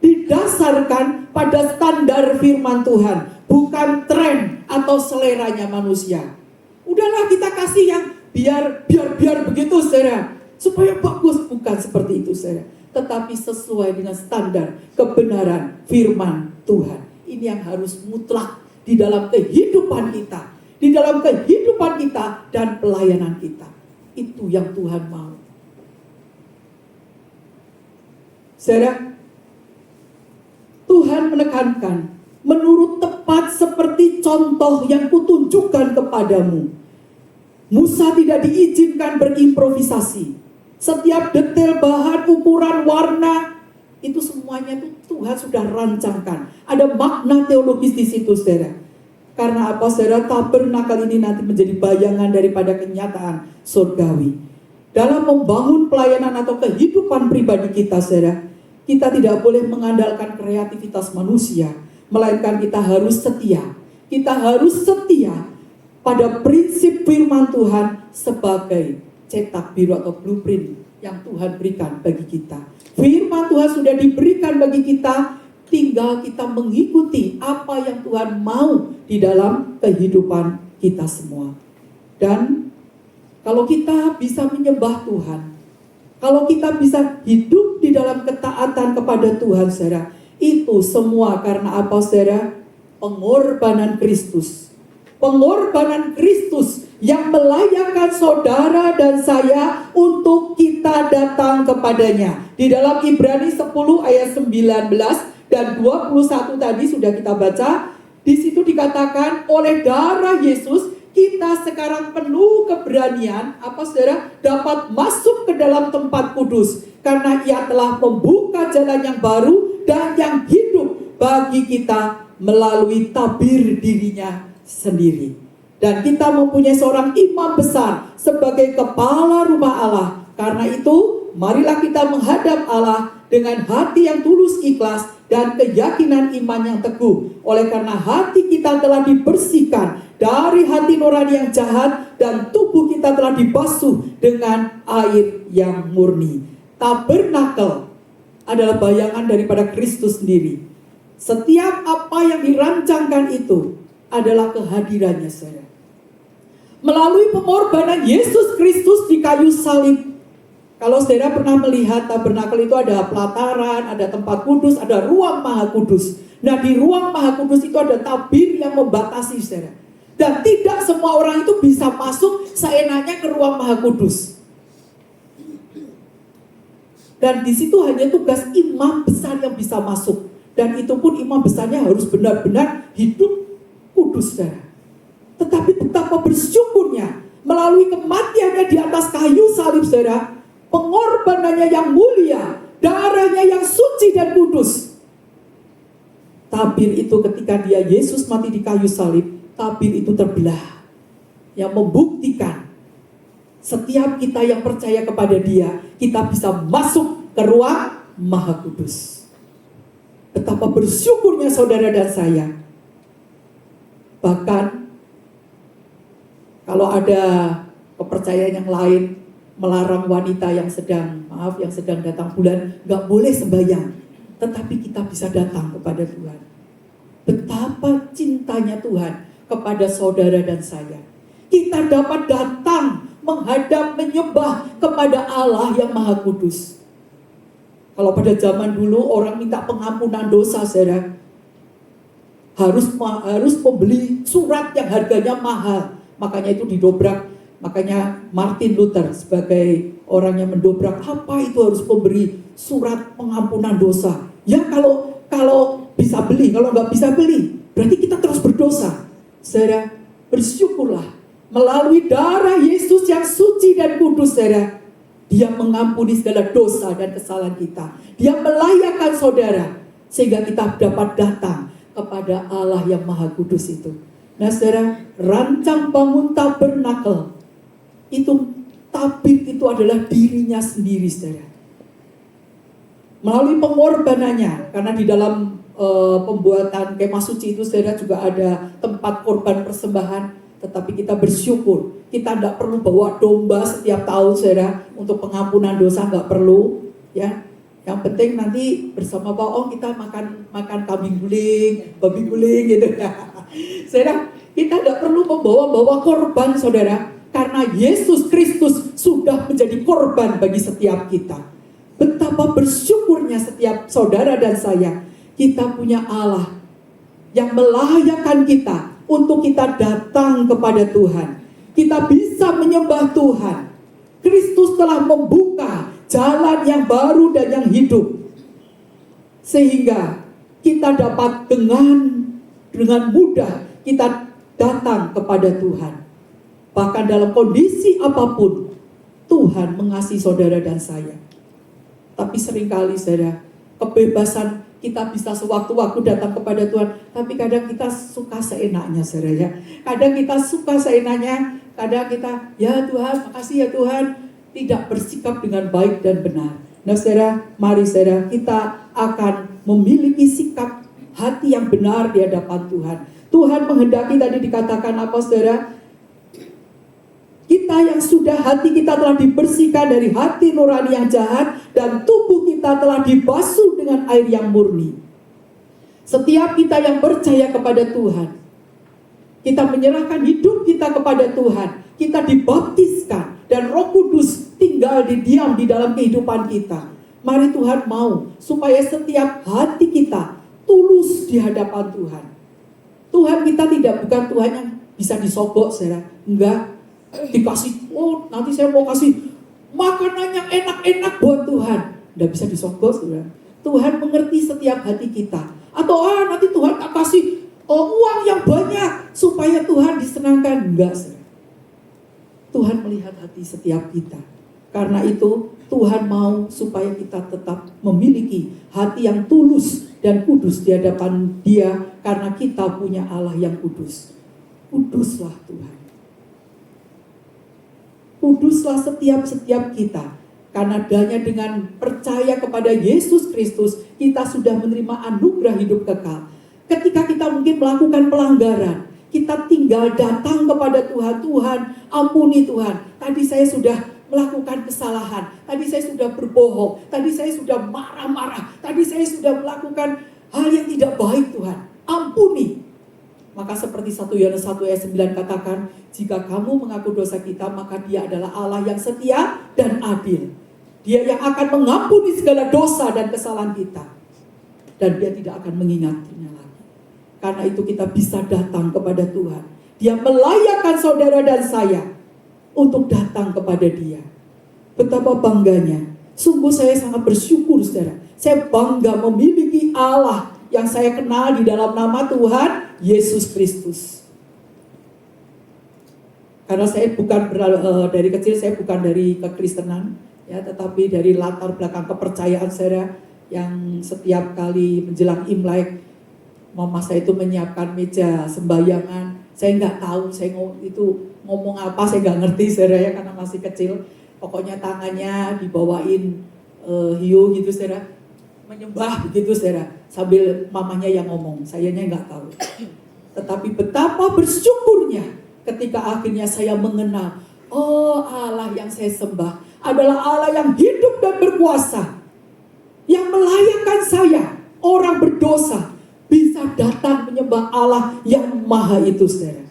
[SPEAKER 5] didasarkan pada standar firman Tuhan, bukan tren atau seleranya manusia. Udahlah kita kasih yang biar begitu, saudara, supaya bagus. Bukan seperti itu, saudara, tetapi sesuai dengan standar kebenaran firman Tuhan. Ini yang harus mutlak di dalam kehidupan kita, di dalam kehidupan kita dan pelayanan kita. Itu yang Tuhan mau. Saudara, Tuhan menekankan, menurut tepat seperti contoh yang kutunjukkan kepadamu. Musa tidak diizinkan berimprovisasi. Setiap detail bahan, ukuran, warna, Itu semuanya tuh Tuhan sudah rancangkan. Ada makna teologis di situ, saudara. Karena apa, saudara? Tabernakel ini nanti menjadi bayangan daripada kenyataan surgawi. Dalam membangun pelayanan atau kehidupan pribadi kita, saudara, kita tidak boleh mengandalkan kreativitas manusia, melainkan kita harus setia. Kita harus setia pada prinsip firman Tuhan sebagai cetak biru atau blueprint yang Tuhan berikan bagi kita. Firman Tuhan sudah diberikan bagi kita, tinggal kita mengikuti apa yang Tuhan mau di dalam kehidupan kita semua. Dan kalau kita bisa menyembah Tuhan, kalau kita bisa hidup di dalam ketaatan kepada Tuhan, saudara, itu semua karena apa, saudara? Pengorbanan Kristus. Pengorbanan Kristus yang melayakkan saudara dan saya untuk kita datang kepadanya. Di dalam Ibrani 10 ayat 19 dan 21 tadi sudah kita baca. Di situ dikatakan oleh darah Yesus kita sekarang penuh keberanian, apa saudara, dapat masuk ke dalam tempat kudus. Karena ia telah membuka jalan yang baru dan yang hidup bagi kita melalui tabir dirinya sendiri. Dan kita mempunyai seorang imam besar sebagai kepala rumah Allah. Karena itu, marilah kita menghadap Allah dengan hati yang tulus ikhlas dan keyakinan iman yang teguh. Oleh karena hati kita telah dibersihkan dari hati nurani yang jahat dan tubuh kita telah dibasuh dengan air yang murni. Tabernakel adalah bayangan daripada Kristus sendiri. Setiap apa yang dirancangkan itu adalah kehadirannya, saudara. Melalui pengorbanan Yesus Kristus di kayu salib. Kalau saudara pernah melihat tabernakel itu ada pelataran, ada tempat kudus, ada ruang maha kudus. Nah, di ruang maha kudus itu ada tabir yang membatasi, saudara. Dan tidak semua orang itu bisa masuk seenaknya ke ruang maha kudus. Dan di situ hanya tugas imam besar yang bisa masuk. Dan itu pun imam besarnya harus benar-benar hidup kudus, saudara. Tetapi betapa bersyukurnya melalui kematiannya di atas kayu salib, saudara, pengorbanannya yang mulia, darahnya yang suci dan kudus. Tabir itu ketika dia Yesus mati di kayu salib, tabir itu terbelah. Yang membuktikan setiap kita yang percaya kepada dia, kita bisa masuk ke ruang maha kudus. Betapa bersyukurnya saudara dan saya. Bahkan kalau ada kepercayaan yang lain melarang wanita yang sedang datang bulan gak boleh sembahyang, tetapi kita bisa datang kepada Tuhan. Betapa cintanya Tuhan kepada saudara dan saya. Kita dapat datang menghadap menyembah kepada Allah yang Maha Kudus. Kalau pada zaman dulu orang minta pengampunan dosa, saudara, harus membeli surat yang harganya mahal. Makanya itu didobrak. Makanya Martin Luther sebagai orang yang mendobrak, apa itu harus memberi surat pengampunan dosa? Ya kalau bisa beli, kalau nggak bisa beli, berarti kita terus berdosa. Saudara, bersyukurlah melalui darah Yesus yang suci dan kudus, saudara. Dia mengampuni segala dosa dan kesalahan kita. Dia melayakkan saudara sehingga kita dapat datang kepada Allah yang Maha Kudus itu. Nah, saudara, rancang bangun tabernakel itu, tabir itu adalah dirinya sendiri, saudara. Melalui pengorbanannya, karena di dalam pembuatan kemah suci itu, saudara, juga ada tempat korban persembahan. Tetapi kita bersyukur, kita tidak perlu bawa domba setiap tahun, saudara, untuk pengampunan dosa, nggak perlu, ya. Yang penting nanti bersama Pak Ong kita makan kambing guling, babi guling gitu ya. Saudara, kita tidak perlu membawa korban, saudara, karena Yesus Kristus sudah menjadi korban bagi setiap kita. Betapa bersyukurnya setiap saudara dan saya, kita punya Allah yang melayakkan kita untuk kita datang kepada Tuhan. Kita bisa menyembah Tuhan. Kristus telah membuka jalan yang baru dan yang hidup, sehingga kita dapat dengan mudah kita datang kepada Tuhan. Bahkan dalam kondisi apapun, Tuhan mengasihi saudara dan saya. Tapi seringkali, saudara, kebebasan, kita bisa sewaktu-waktu datang kepada Tuhan. Tapi kadang kita suka seenaknya, saudara ya. Kadang kita suka seenaknya, kadang kita, ya Tuhan, makasih ya Tuhan, tidak bersikap dengan baik dan benar. Nah saudara, mari saudara, kita akan memiliki sikap hati yang benar di hadapan Tuhan. Tuhan menghendaki, tadi dikatakan apa saudara? Kita yang sudah, hati kita telah dibersihkan dari hati nurani yang jahat, dan tubuh kita telah dibasuh dengan air yang murni. Setiap kita yang percaya kepada Tuhan, kita menyerahkan hidup kita kepada Tuhan, kita dibaptiskan, dan Roh Kudus tinggal diam di dalam kehidupan kita. Mari Tuhan mau supaya setiap hati kita tulus di hadapan Tuhan. Tuhan kita bukan Tuhan yang bisa disogok, saudara. Enggak, dikasih, oh nanti saya mau kasih makanan yang enak-enak buat Tuhan. Enggak bisa disogok, saudara. Tuhan mengerti setiap hati kita. Atau nanti Tuhan tak kasih uang yang banyak supaya Tuhan disenangkan. Enggak, saudara. Tuhan melihat hati setiap kita. Karena itu Tuhan mau supaya kita tetap memiliki hati yang tulus dan kudus di hadapan Dia, karena kita punya Allah yang kudus. Kuduslah Tuhan. Kuduslah setiap kita. Karena hanya dengan percaya kepada Yesus Kristus, kita sudah menerima anugerah hidup kekal. Ketika kita mungkin melakukan pelanggaran, kita tinggal datang kepada Tuhan. Tuhan, ampuni Tuhan. Tadi saya sudah melakukan kesalahan. Tadi saya sudah berbohong. Tadi saya sudah marah-marah. Tadi saya sudah melakukan hal yang tidak baik, Tuhan. Ampuni. Maka seperti 1 Yohanes 1 ayat 9 katakan, jika kamu mengaku dosa kita, maka Dia adalah Allah yang setia dan adil. Dia yang akan mengampuni segala dosa dan kesalahan kita. Dan Dia tidak akan mengingatinya lagi. Karena itu kita bisa datang kepada Tuhan. Dia melayakkan saudara dan saya untuk datang kepada Dia. Betapa bangganya. Sungguh saya sangat bersyukur, saudara. Saya bangga memiliki Allah yang saya kenal di dalam nama Tuhan Yesus Kristus. Karena saya bukan dari kecil, saya bukan dari kekristenan, ya, tetapi dari latar belakang kepercayaan saya yang setiap kali menjelang Imlek, mama saya itu menyiapkan meja sembayangan. Saya nggak tahu saya ngomong apa, saya nggak ngerti, saudara ya, karena masih kecil. Pokoknya tangannya dibawain hiu gitu, saudara, menyembah begitu, saudara, sambil mamanya yang ngomong, sayanya nggak tahu. Tetapi betapa bersyukurnya ketika akhirnya saya mengenal, oh Allah yang saya sembah adalah Allah yang hidup dan berkuasa, yang melayakkan saya, orang berdosa, bisa datang menyembah Allah yang maha itu, saudara.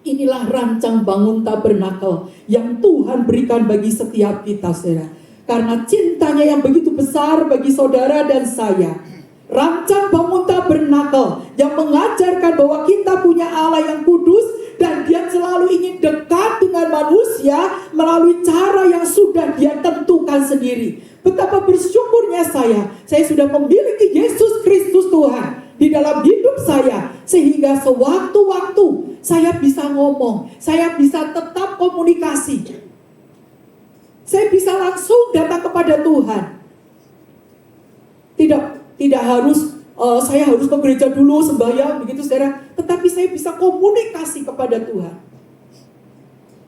[SPEAKER 5] Inilah rancang bangun tabernakel yang Tuhan berikan bagi setiap kita, saudara. Karena cintanya yang begitu besar bagi saudara dan saya. Rancang bangun tabernakel yang mengajarkan bahwa kita punya Allah yang kudus dan Dia selalu ingin dekat dengan manusia melalui cara yang sudah Dia tentukan sendiri. Betapa bersyukurnya saya sudah memiliki Yesus Kristus Tuhan di dalam hidup saya, sehingga sewaktu-waktu saya bisa ngomong, saya bisa tetap komunikasi, saya bisa langsung datang kepada Tuhan. Tidak harus saya harus ke gereja dulu sembahyang begitu, saudara, tetapi saya bisa komunikasi kepada Tuhan.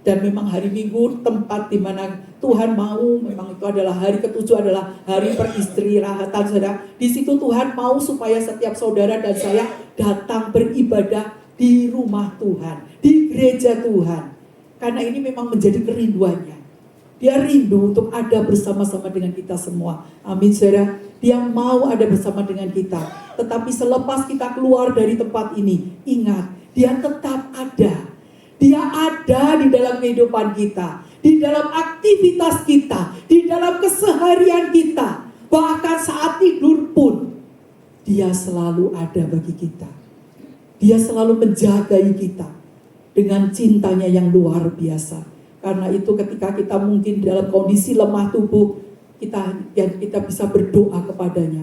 [SPEAKER 5] Dan memang hari Minggu tempat di mana Tuhan mau, memang itu adalah hari ke-7 adalah hari peristirahatan, saudara. Di situ Tuhan mau supaya setiap saudara dan saya datang beribadah di rumah Tuhan, di gereja Tuhan. Karena ini memang menjadi kerinduannya. Dia rindu untuk ada bersama-sama dengan kita semua. Amin, saudara. Dia mau ada bersama dengan kita. Tetapi selepas kita keluar dari tempat ini, ingat, Dia tetap ada. Dia ada di dalam kehidupan kita, di dalam aktivitas kita, di dalam keseharian kita. Bahkan saat tidur pun, Dia selalu ada bagi kita. Dia selalu menjagai kita dengan cintanya yang luar biasa. Karena itu ketika kita mungkin dalam kondisi lemah tubuh, kita bisa berdoa kepadanya.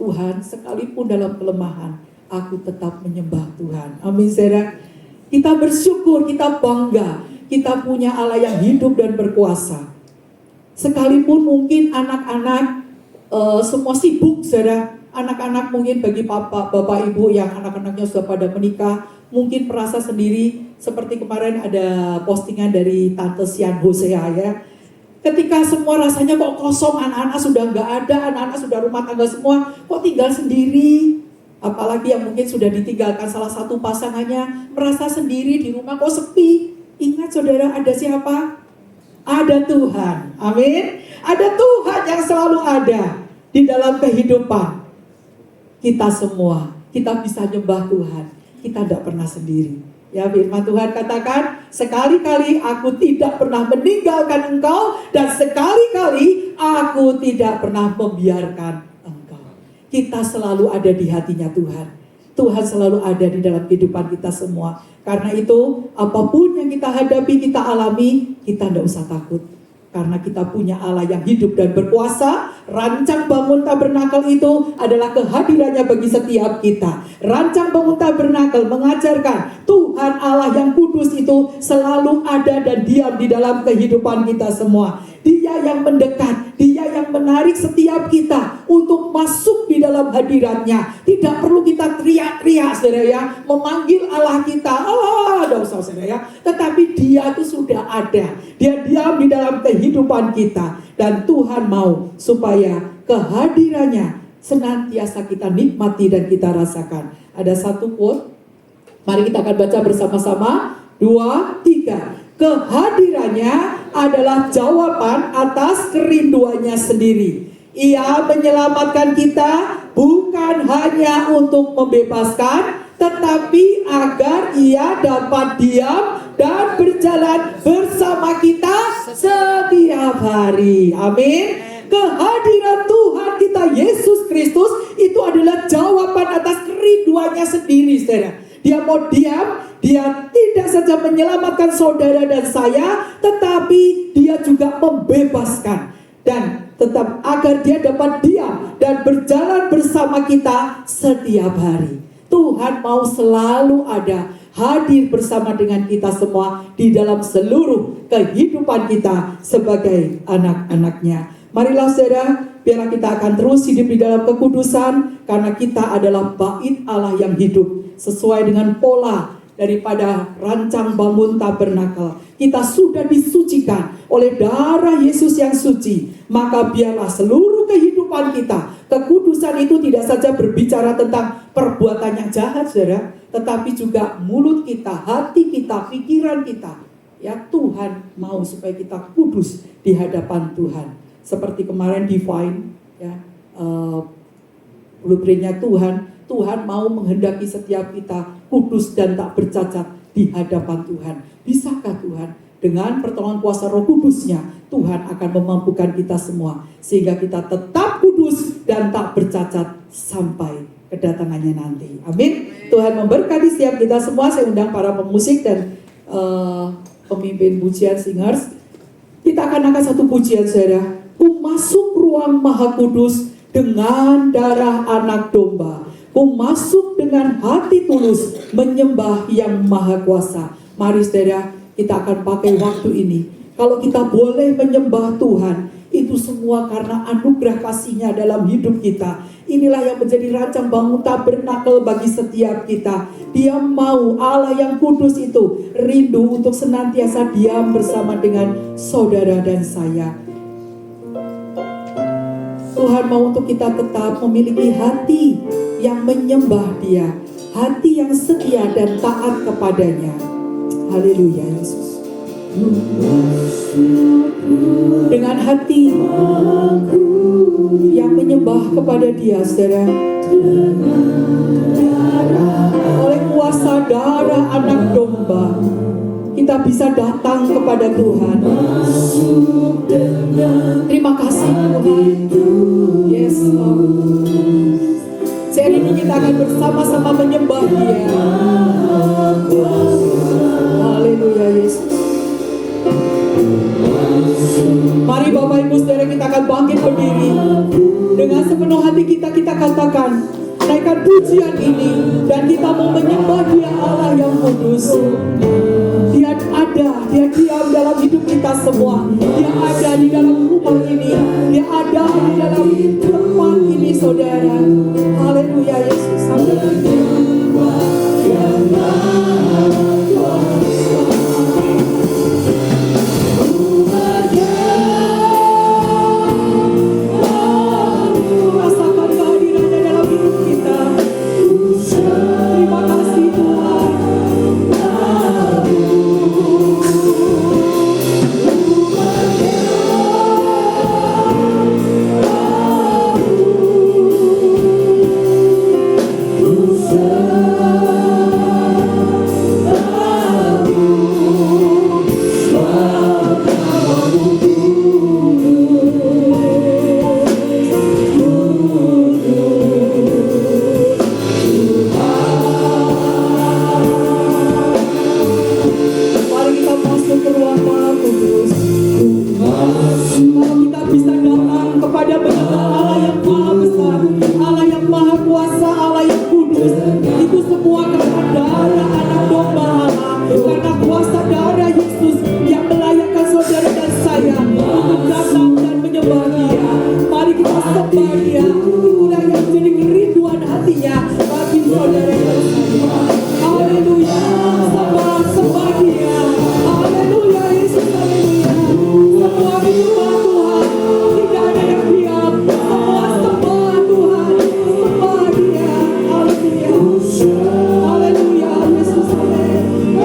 [SPEAKER 5] Tuhan, sekalipun dalam kelemahan, aku tetap menyembah Tuhan. Amin, saudara. Kita bersyukur, kita bangga, kita punya Allah yang hidup dan berkuasa. Sekalipun mungkin anak-anak semua sibuk, saudara. Anak-anak mungkin bagi bapak ibu yang anak-anaknya sudah pada menikah, mungkin merasa sendiri seperti kemarin ada postingan dari Tante Sian Hosea ya. Ketika semua rasanya kok kosong, anak-anak sudah nggak ada, anak-anak sudah rumah tangga semua, kok tinggal sendiri. Apalagi yang mungkin sudah ditinggalkan salah satu pasangannya, merasa sendiri di rumah kok sepi. Ingat saudara, ada siapa? Ada Tuhan. Amin. Ada Tuhan yang selalu ada di dalam kehidupan kita semua. Kita bisa nyembah Tuhan. Kita tidak pernah sendiri. Ya, firman Tuhan katakan, sekali-kali aku tidak pernah meninggalkan engkau, dan sekali-kali aku tidak pernah membiarkan engkau. Kita selalu ada di hatinya Tuhan. Tuhan selalu ada di dalam kehidupan kita semua. Karena itu, apapun yang kita hadapi, kita alami, kita tidak usah takut. Karena kita punya Allah yang hidup dan berkuasa. Rancang bangun tabernakel itu adalah kehadirannya bagi setiap kita. Rancang bangun tabernakel mengajarkan Tuhan Allah yang kudus itu selalu ada dan diam di dalam kehidupan kita semua. Dia yang mendekat, dia yang menarik setiap kita untuk masuk di dalam hadiratnya. Tidak perlu kita teriak-teriak, saudara ya, memanggil Allah kita. Tidak usah, saudara ya. Tetapi dia itu sudah ada. Dia diam di dalam kehidupan kita. Dan Tuhan mau supaya kehadirannya senantiasa kita nikmati dan kita rasakan. Ada satu quote, mari kita akan baca bersama-sama. 2, 3. Kehadirannya adalah jawaban atas kerinduannya sendiri. Ia menyelamatkan kita bukan hanya untuk membebaskan, tetapi agar ia dapat diam dan berjalan bersama kita setiap hari. Amin. Kehadiran Tuhan kita Yesus Kristus itu adalah jawaban atas kerinduannya sendiri, saudara. Dia mau diam, dia tidak saja menyelamatkan saudara dan saya, tetapi dia juga membebaskan. Dan tetap agar dia dapat diam dan berjalan bersama kita setiap hari. Tuhan mau selalu ada, hadir bersama dengan kita semua di dalam seluruh kehidupan kita sebagai anak-anaknya. Marilah saudara, biarlah kita akan terus hidup di dalam kekudusan, karena kita adalah bait Allah yang hidup sesuai dengan pola daripada rancang bangun tabernakel. Kita sudah disucikan oleh darah Yesus yang suci. Maka biarlah seluruh kehidupan kita, kekudusan itu tidak saja berbicara tentang perbuatan yang jahat, saudara, tetapi juga mulut kita, hati kita, pikiran kita. Ya, Tuhan mau supaya kita kudus di hadapan Tuhan. Seperti kemarin Divine, ya, blueprintnya Tuhan mau menghendaki setiap kita kudus dan tak bercacat di hadapan Tuhan. Bisakah Tuhan? Dengan pertolongan kuasa Roh Kudus-Nya, Tuhan akan memampukan kita semua sehingga kita tetap kudus dan tak bercacat sampai kedatangannya nanti. Amin. Tuhan memberkati setiap kita semua. Saya undang para pemusik dan pemimpin pujian singers. Kita akan angkat satu pujian, saudara. Ku masuk ruang Maha Kudus dengan darah anak domba. Ku masuk dengan hati tulus menyembah yang Maha Kuasa. Mari saudara, kita akan pakai waktu ini. Kalau kita boleh menyembah Tuhan, itu semua karena anugerah kasih-Nya dalam hidup kita. Inilah yang menjadi rancang bangun tabernakel bagi setiap kita. Dia mau, Allah yang kudus itu rindu untuk senantiasa diam bersama dengan saudara dan saya. Tuhan mau untuk kita tetap memiliki hati yang menyembah Dia, hati yang setia dan taat kepadanya. Haleluya, Yesus. Dengan hati yang menyembah kepada Dia, saudara, oleh kuasa darah anak domba, kita bisa datang kepada Tuhan. Terima kasih Tuhan. Yes, Lord. Sehari ini kita akan bersama-sama menyembah Dia. Haleluya, Yesus. Mari Bapak Ibu Saudara, kita akan bangkit berdiri. Dengan sepenuh hati kita katakan, naikkan pujian ini, dan kita mau menyembah Dia Allah yang kudus. Dia ada Dia diam dalam hidup kita semua. Dia ada di dalam rumah ini. Dia ada di dalam tempat ini, saudara. Haleluya Yesus. Rasakan kehadirannya dalam hidup kita. Terima kasih Tuhan. Mari kita masuk ke ruang Maha Kudus. Kalau kita bisa datang kepada benar Allah yang maha besar, Allah yang maha kuasa, Allah yang kudus, itu semua karena darah anak domba Allah, karena kuasa darah Yesus yang melayakkan saudara dan saya untuk datang dan menyembah Dia. Mari kita sembah Dia. Itulah yang menjadi kerinduan hatinya bagi saudara dan saya. Haleluya, sembah Dia. Haleluya Yesus, haleluya. Semua menyembah Tuhan, tidak ada yang diam. Semua sembah Tuhan, sembah Dia. Haleluya, haleluya Yesus, haleluya.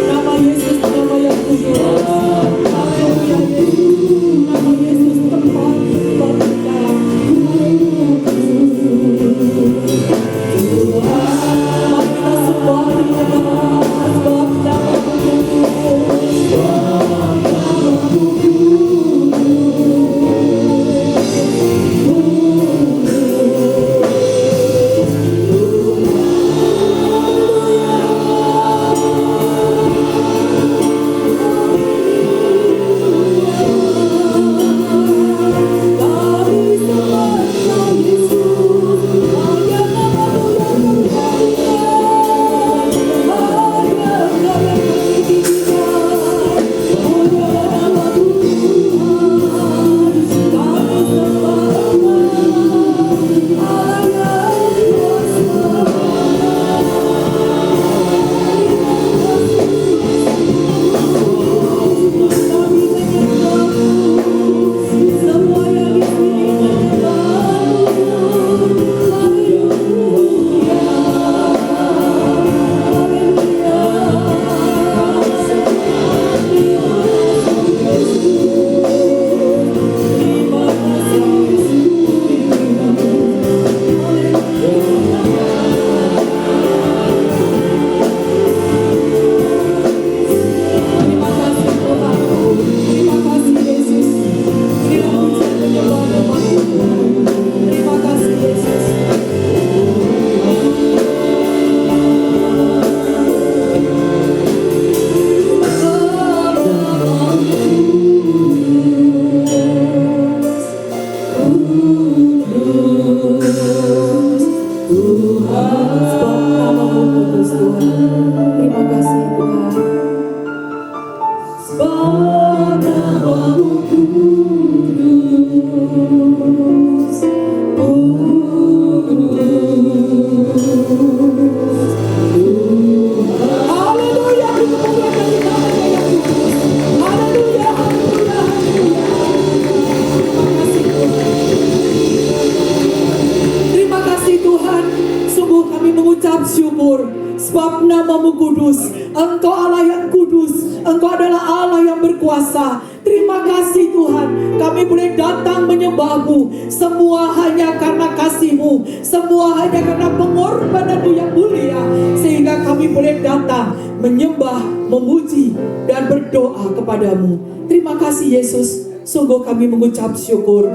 [SPEAKER 5] Nama sebab namamu kudus. Haleluya, kita muliakan namanya yang kudus. Haleluya, haleluya, haleluya. Terima kasih Tuhan, sungguh kami mengucap syukur sebab namamu kudus. Engkau Allah yang kudus, Engkau adalah Allah yang berkuasa. Terima kasih Tuhan, kami boleh datang menyembah-Mu. Semua hanya karena kasih-Mu, semua hanya karena pengorbanan-Mu yang mulia, sehingga kami boleh datang menyembah, memuji, dan berdoa kepadamu. Terima kasih Yesus, sungguh kami mengucap syukur.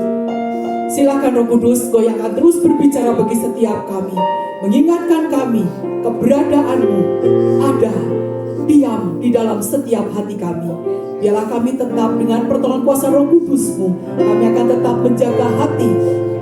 [SPEAKER 5] Silakan Roh Kudus, Kau yang akan terus berbicara bagi setiap kami, mengingatkan kami keberadaan-Mu ada diam di dalam setiap hati kami. Biarlah kami tetap dengan pertolongan kuasa Roh Kudus-Mu, kami akan tetap menjaga hati,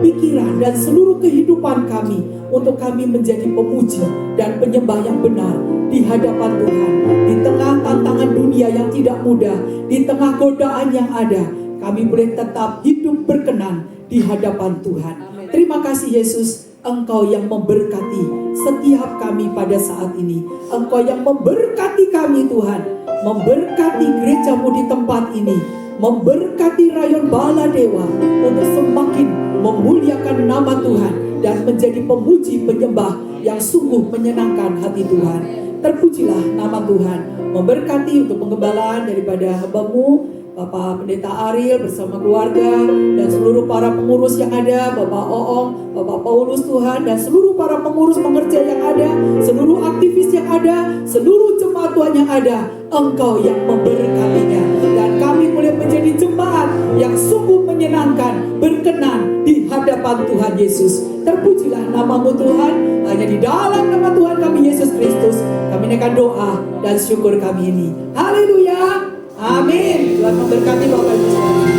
[SPEAKER 5] pikiran, dan seluruh kehidupan kami untuk kami menjadi pemuji dan penyembah yang benar di hadapan Tuhan. Di tengah tantangan dunia yang tidak mudah, di tengah godaan yang ada, kami boleh tetap hidup berkenan di hadapan Tuhan. Terima kasih Yesus, Engkau yang memberkati setiap kami pada saat ini. Engkau yang memberkati kami Tuhan, memberkati gereja-Mu di tempat ini, memberkati rayon Baladewa untuk semakin memuliakan nama Tuhan dan menjadi pemuji penyembah yang sungguh menyenangkan hati Tuhan. Terpujilah nama Tuhan. Memberkati untuk penggembalaan daripada hamba-Mu Bapak Pendeta Ariel bersama keluarga dan seluruh para pengurus yang ada, Bapak Oong, Bapak Paulus Tuhan, dan seluruh para pengurus pengerja yang ada, seluruh aktivis yang ada, seluruh jemaat Tuhan yang ada. Engkau yang memberkatinya, dan kami boleh menjadi jemaat yang sungguh menyenangkan, berkenan di hadapan Tuhan Yesus. Terpujilah nama-Mu Tuhan. Hanya di dalam nama Tuhan kami Yesus Kristus kami naikkan doa dan syukur kami ini. Haleluya. Amin. Tuhan memberkati Bapak Ibu sekalian.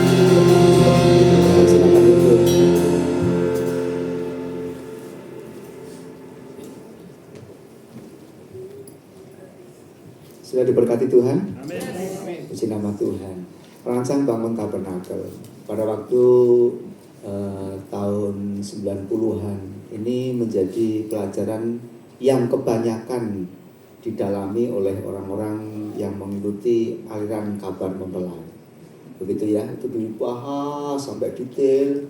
[SPEAKER 1] Silakan duduk. Sudah diberkati Tuhan? Amin. Puji nama Tuhan. Perancang bangun tabernakel pada waktu tahun 90-an ini menjadi pelajaran yang kebanyakan didalami oleh orang-orang yang mengikuti aliran kabar mempelai. Begitu ya, itu dibahas sampai detail.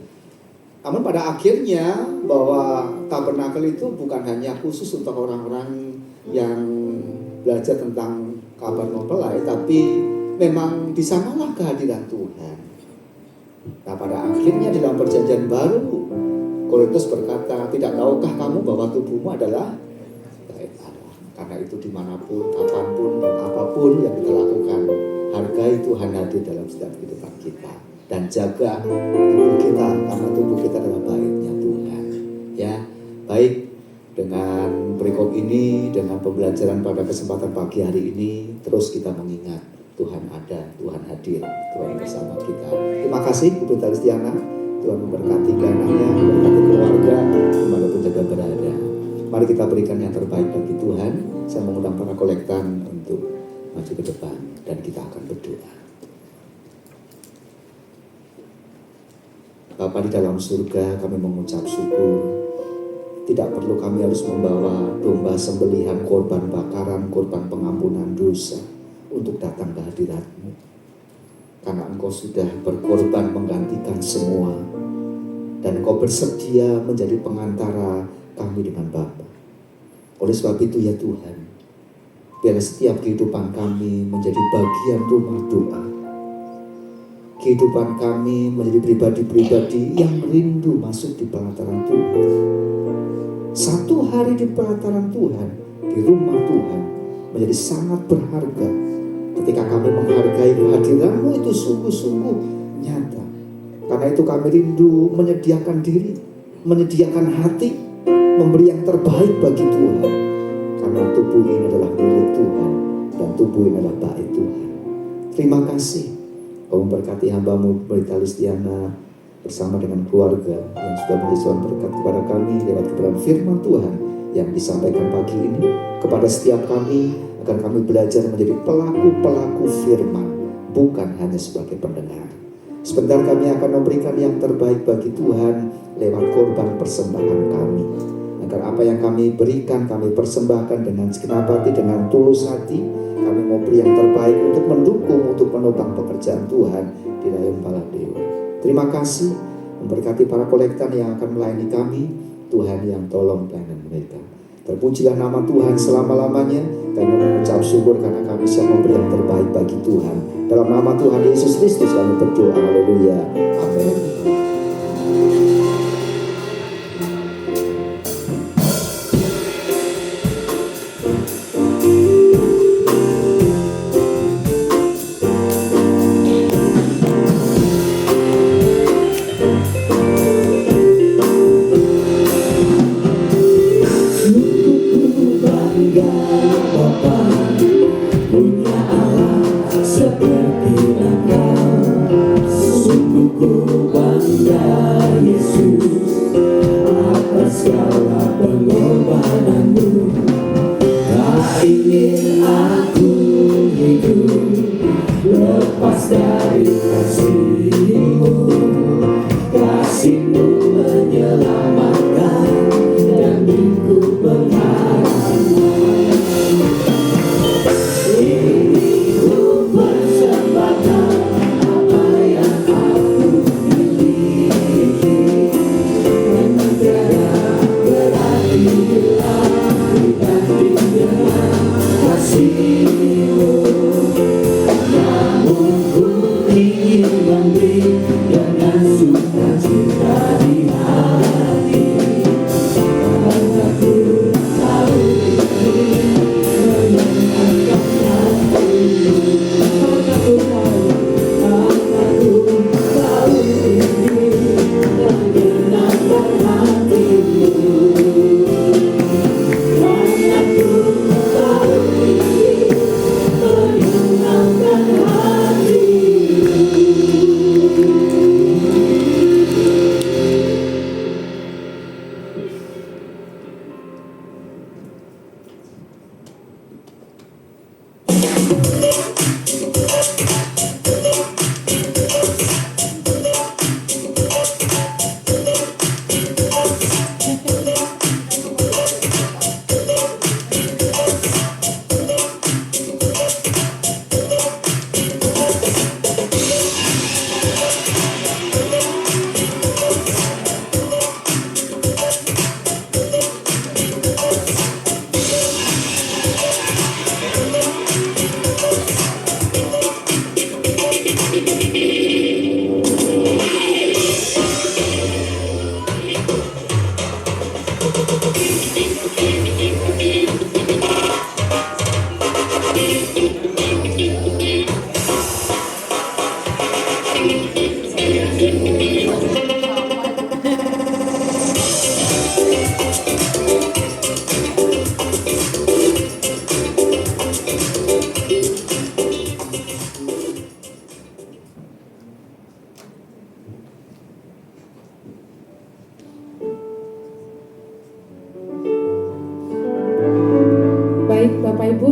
[SPEAKER 1] Namun pada akhirnya bahwa tabernakel itu bukan hanya khusus untuk orang-orang yang belajar tentang kabar mempelai, tapi memang di sanalah kehadiran Tuhan. Nah pada akhirnya dalam perjanjian baru, Korintus berkata, tidak tahukah kamu bahwa tubuhmu adalah bait Allah? Karena itu dimanapun, kapanpun, dan apapun yang kita lakukan, hargai Tuhan hadir dalam setiap kehidupan kita. Dan jaga tubuh kita, karena tubuh kita adalah baitnya Tuhan. Ya, baik, dengan berikut ini, dengan pembelajaran pada kesempatan pagi hari ini, terus kita mengingat Tuhan ada, Tuhan hadir, Tuhan bersama kita. Terima kasih Ibu Talistiana, Tuhan memberkati anaknya, memberkati keluarga, dimanapun juga berada. Mari kita berikan yang terbaik bagi Tuhan. Saya mengundang para kolektan untuk maju ke depan dan kita akan berdoa. Bapa di dalam surga, kami mengucap syukur. Tidak perlu kami harus membawa domba sembelihan, korban bakaran, korban pengampunan dosa untuk datang ke hadirat-Mu. Karena Engkau sudah berkorban menggantikan semua. Dan Engkau bersedia menjadi pengantara kami dengan Bapa. Oleh sebab itu ya Tuhan, biarlah setiap kehidupan kami menjadi bagian rumah doa. Kehidupan kami menjadi pribadi-pribadi yang rindu masuk di pelataran Tuhan. Satu hari di pelataran Tuhan, di rumah Tuhan, menjadi sangat berharga. Ketika kami menghargai kehadiran-Mu itu sungguh-sungguh nyata. Karena itu kami rindu menyediakan diri, menyediakan hati, memberi yang terbaik bagi Tuhan. Karena tubuh ini adalah milik Tuhan, dan tubuh ini adalah bait Tuhan. Terima kasih. Kau memberkati hamba-Mu Pendeta Listiana bersama dengan keluarga yang sudah memberi berkat kepada kami lewat kebenaran firman Tuhan yang disampaikan pagi ini kepada setiap kami, agar kami belajar menjadi pelaku-pelaku firman, bukan hanya sebagai pendengar. Sebentar kami akan memberikan yang terbaik bagi Tuhan lewat korban persembahan kami. Agar apa yang kami berikan, kami persembahkan dengan segenap hati, dengan tulus hati. Kami mau beri yang terbaik untuk mendukung, untuk menopang pekerjaan Tuhan di Dayun Baladewa. Terima kasih memberkati para kolektan yang akan melayani kami. Tuhan yang tolong pelayanan mereka. Terpujilah nama Tuhan selama-lamanya. Kami mengucap syukur karena kami siap memberi yang terbaik bagi Tuhan. Dalam nama Tuhan Yesus Kristus kami berdoa. Haleluya. Amin.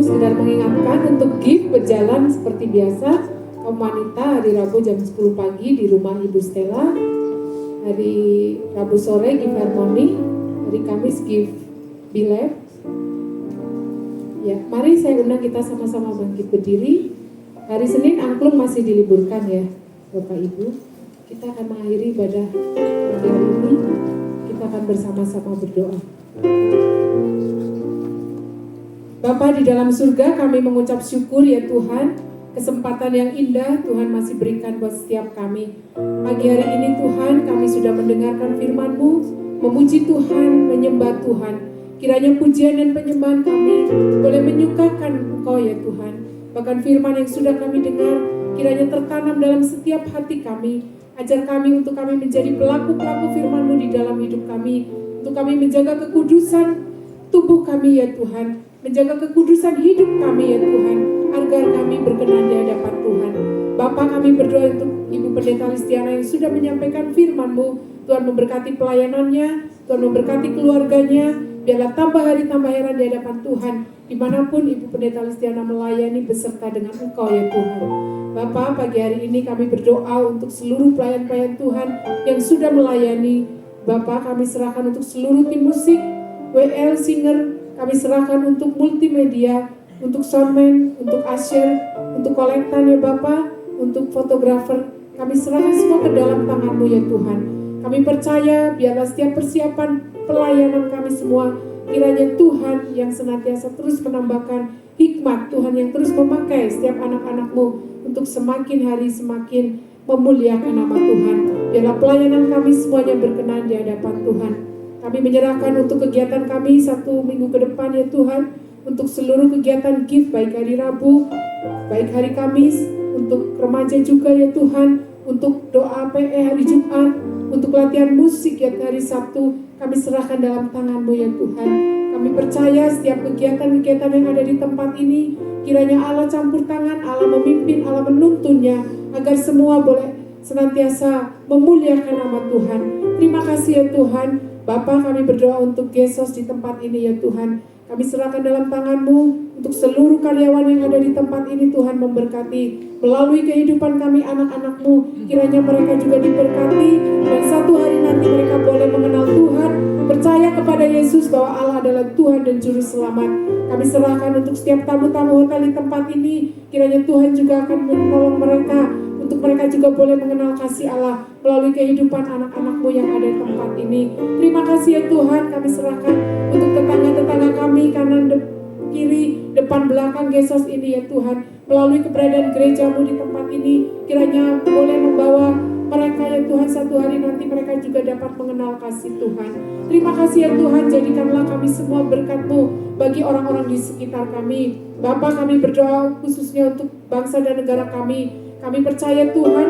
[SPEAKER 4] Sekedar mengingatkan untuk gift berjalan seperti biasa. Kaum wanita hari Rabu jam 10 pagi di rumah Ibu Stella. Hari Rabu sore gift harmoni. Hari Kamis gift bilek. Ya, mari saya undang kita sama-sama bangkit berdiri. Hari Senin angklung masih diliburkan ya Bapak Ibu. Kita akan mengakhiri ibadah pagi hari ini. Kita akan bersama-sama berdoa. Bapa di dalam surga, kami mengucap syukur ya Tuhan, kesempatan yang indah Tuhan masih berikan buat setiap kami. Pagi hari ini Tuhan, kami sudah mendengarkan firman-Mu, memuji Tuhan, menyembah Tuhan. Kiranya pujian dan penyembahan kami boleh menyukakan Engkau ya Tuhan. Bahkan firman yang sudah kami dengar, kiranya tertanam dalam setiap hati kami. Ajar kami untuk kami menjadi pelaku-pelaku firman-Mu di dalam hidup kami. Untuk kami menjaga kekudusan tubuh kami ya Tuhan. Menjaga kekudusan hidup kami ya Tuhan, agar kami berkenan di hadapan Tuhan. Bapa, kami berdoa untuk Ibu Pendeta Listiana yang sudah menyampaikan firman-Mu. Tuhan memberkati pelayanannya, Tuhan memberkati keluarganya. Biarlah tambah hari tambah heran di hadapan Tuhan, dimanapun Ibu Pendeta Listiana melayani beserta dengan Engkau ya Tuhan. Bapa, pagi hari ini kami berdoa untuk seluruh pelayan-pelayan Tuhan yang sudah melayani. Bapa, kami serahkan untuk seluruh tim musik, WL, singer, kami serahkan untuk multimedia, untuk soundman, untuk usher, untuk kolektan ya Bapa, untuk fotografer. Kami serahkan semua ke dalam tangan-Mu ya Tuhan. Kami percaya biarlah setiap persiapan pelayanan kami semua, kiranya Tuhan yang senantiasa terus menambahkan hikmat, Tuhan yang terus memakai setiap anak-anak-Mu untuk semakin hari semakin memuliakan nama Tuhan. Biarlah pelayanan kami semuanya berkenan di hadapan Tuhan. Kami menyerahkan untuk kegiatan kami 1 minggu ke depan ya Tuhan, untuk seluruh kegiatan gift baik hari Rabu, baik hari Kamis, untuk remaja juga ya Tuhan, untuk doa PE hari Jumat, untuk latihan musik ya hari Sabtu, kami serahkan dalam tangan-Mu ya Tuhan. Kami percaya setiap kegiatan-kegiatan yang ada di tempat ini, kiranya Allah campur tangan, Allah memimpin, Allah menuntunnya, agar semua boleh senantiasa memuliakan nama Tuhan. Terima kasih ya Tuhan. Bapa, kami berdoa untuk Gesos di tempat ini ya Tuhan. Kami serahkan dalam tangan-Mu untuk seluruh karyawan yang ada di tempat ini. Tuhan memberkati melalui kehidupan kami anak-anak-Mu. Kiranya mereka juga diberkati dan satu hari nanti mereka boleh mengenal Tuhan, percaya kepada Yesus bahwa Allah adalah Tuhan dan Juru Selamat. Kami serahkan untuk setiap tamu-tamu hotel di tempat ini. Kiranya Tuhan juga akan menolong mereka, untuk mereka juga boleh mengenal kasih Allah melalui kehidupan anak-anak-Mu yang ada di tempat ini. Terima kasih ya Tuhan. Kami serahkan untuk tetangga-tetangga kami kanan kiri, depan belakang Gesos ini ya Tuhan, melalui keberadaan gereja-Mu di tempat ini, kiranya boleh membawa mereka ya Tuhan, satu hari nanti mereka juga dapat mengenal kasih Tuhan. Terima kasih ya Tuhan, jadikanlah kami semua berkat-Mu bagi orang-orang di sekitar kami. Bapa, kami berdoa khususnya untuk bangsa dan negara kami. Kami percaya Tuhan,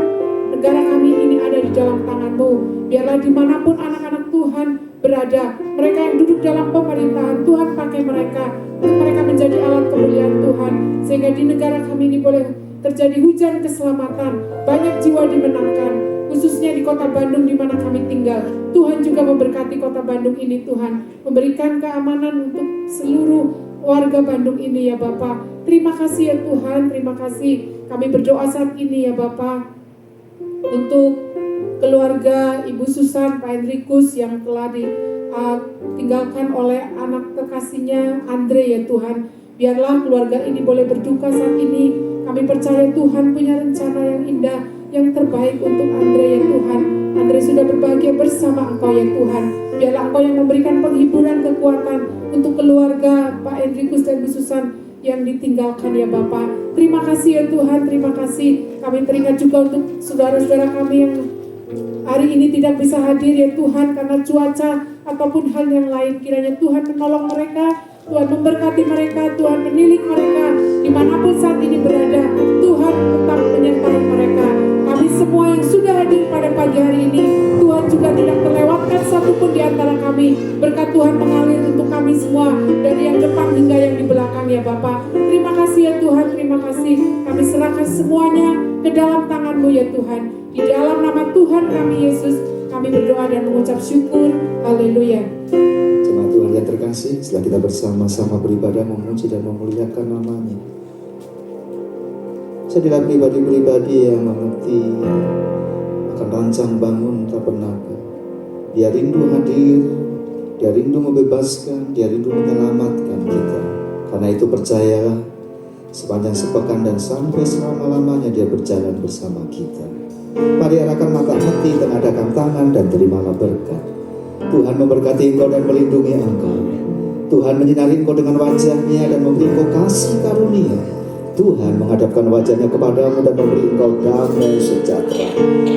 [SPEAKER 4] negara kami ini ada di dalam tangan-Mu. Biarlah dimanapun anak-anak Tuhan berada, mereka yang duduk dalam pemerintahan, Tuhan pakai mereka untuk mereka menjadi alat kemuliaan Tuhan, sehingga di negara kami ini boleh terjadi hujan keselamatan, banyak jiwa dimenangkan, khususnya di kota Bandung di mana kami tinggal. Tuhan juga memberkati kota Bandung ini Tuhan, memberikan keamanan untuk seluruh warga Bandung ini ya Bapa. Terima kasih ya Tuhan, terima kasih. Kami berdoa saat ini ya Bapa, untuk keluarga Ibu Susan, Pak Hendrikus yang telah ditinggalkan oleh anak kekasihnya Andre ya Tuhan. Biarlah keluarga ini boleh berduka saat ini. Kami percaya Tuhan punya rencana yang indah, yang terbaik untuk Andre ya Tuhan. Andre sudah berbahagia bersama Engkau ya Tuhan. Biarlah Engkau yang memberikan penghiburan, kekuatan untuk keluarga Pak Hendrikus dan Bu Susan yang ditinggalkan ya Bapak. Terima kasih ya Tuhan, terima kasih. Kami teringat juga untuk saudara-saudara kami yang hari ini tidak bisa hadir ya Tuhan karena cuaca ataupun hal yang lain. Kiranya Tuhan menolong mereka, Tuhan memberkati mereka, Tuhan menilik mereka dimanapun saat ini berada. Tuhan tetap menyertai mereka. Kami semua yang sudah hadir pada pagi hari ini, Tuhan juga tidak terlewatkan satupun di antara kami. Berkat Tuhan mengalir untuk kami semua, dari yang depan hingga yang di belakang ya Bapak. Terima kasih ya Tuhan, terima kasih. Kami serahkan semuanya ke dalam tangan-Mu ya Tuhan. Di dalam nama Tuhan kami Yesus, kami berdoa dan mengucap syukur. Haleluya.
[SPEAKER 1] Jemaat Tuhan yang terkasih, setelah kita bersama-sama beribadah memuji dan memuliakan nama-Nya, jadilah pribadi-pribadi yang mengerti akan rancang bangun Tabernakel. Dia rindu hadir, Dia rindu membebaskan, Dia rindu menyelamatkan kita. Karena itu percayalah, sepanjang sepekan dan sampai selama-lamanya Dia berjalan bersama kita. Mari arahkan mata hati, tengadahkan tangan dan terimalah berkat. Tuhan memberkati engkau dan melindungi engkau. Tuhan menyinari engkau dengan wajah-Nya dan memberi engkau kasih karunia. Tuhan menghadapkan wajah-Nya kepadamu dan memberi engkau damai sejahtera.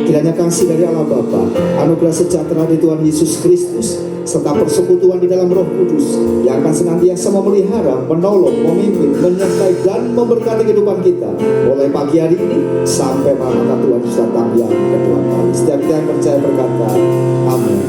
[SPEAKER 1] Kiranya kasih dari Allah Bapa, anugerah sejahtera dari Tuhan Yesus Kristus, serta persekutuan di dalam Roh Kudus yang akan senantiasa memelihara, menolong, memimpin, menyertai dan memberkati kehidupan kita mulai pagi hari ini sampai maranatha Tuhan Yesus datang yang kedua kali. Setiap kita yang percaya berkata, amin.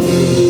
[SPEAKER 3] Tuhan.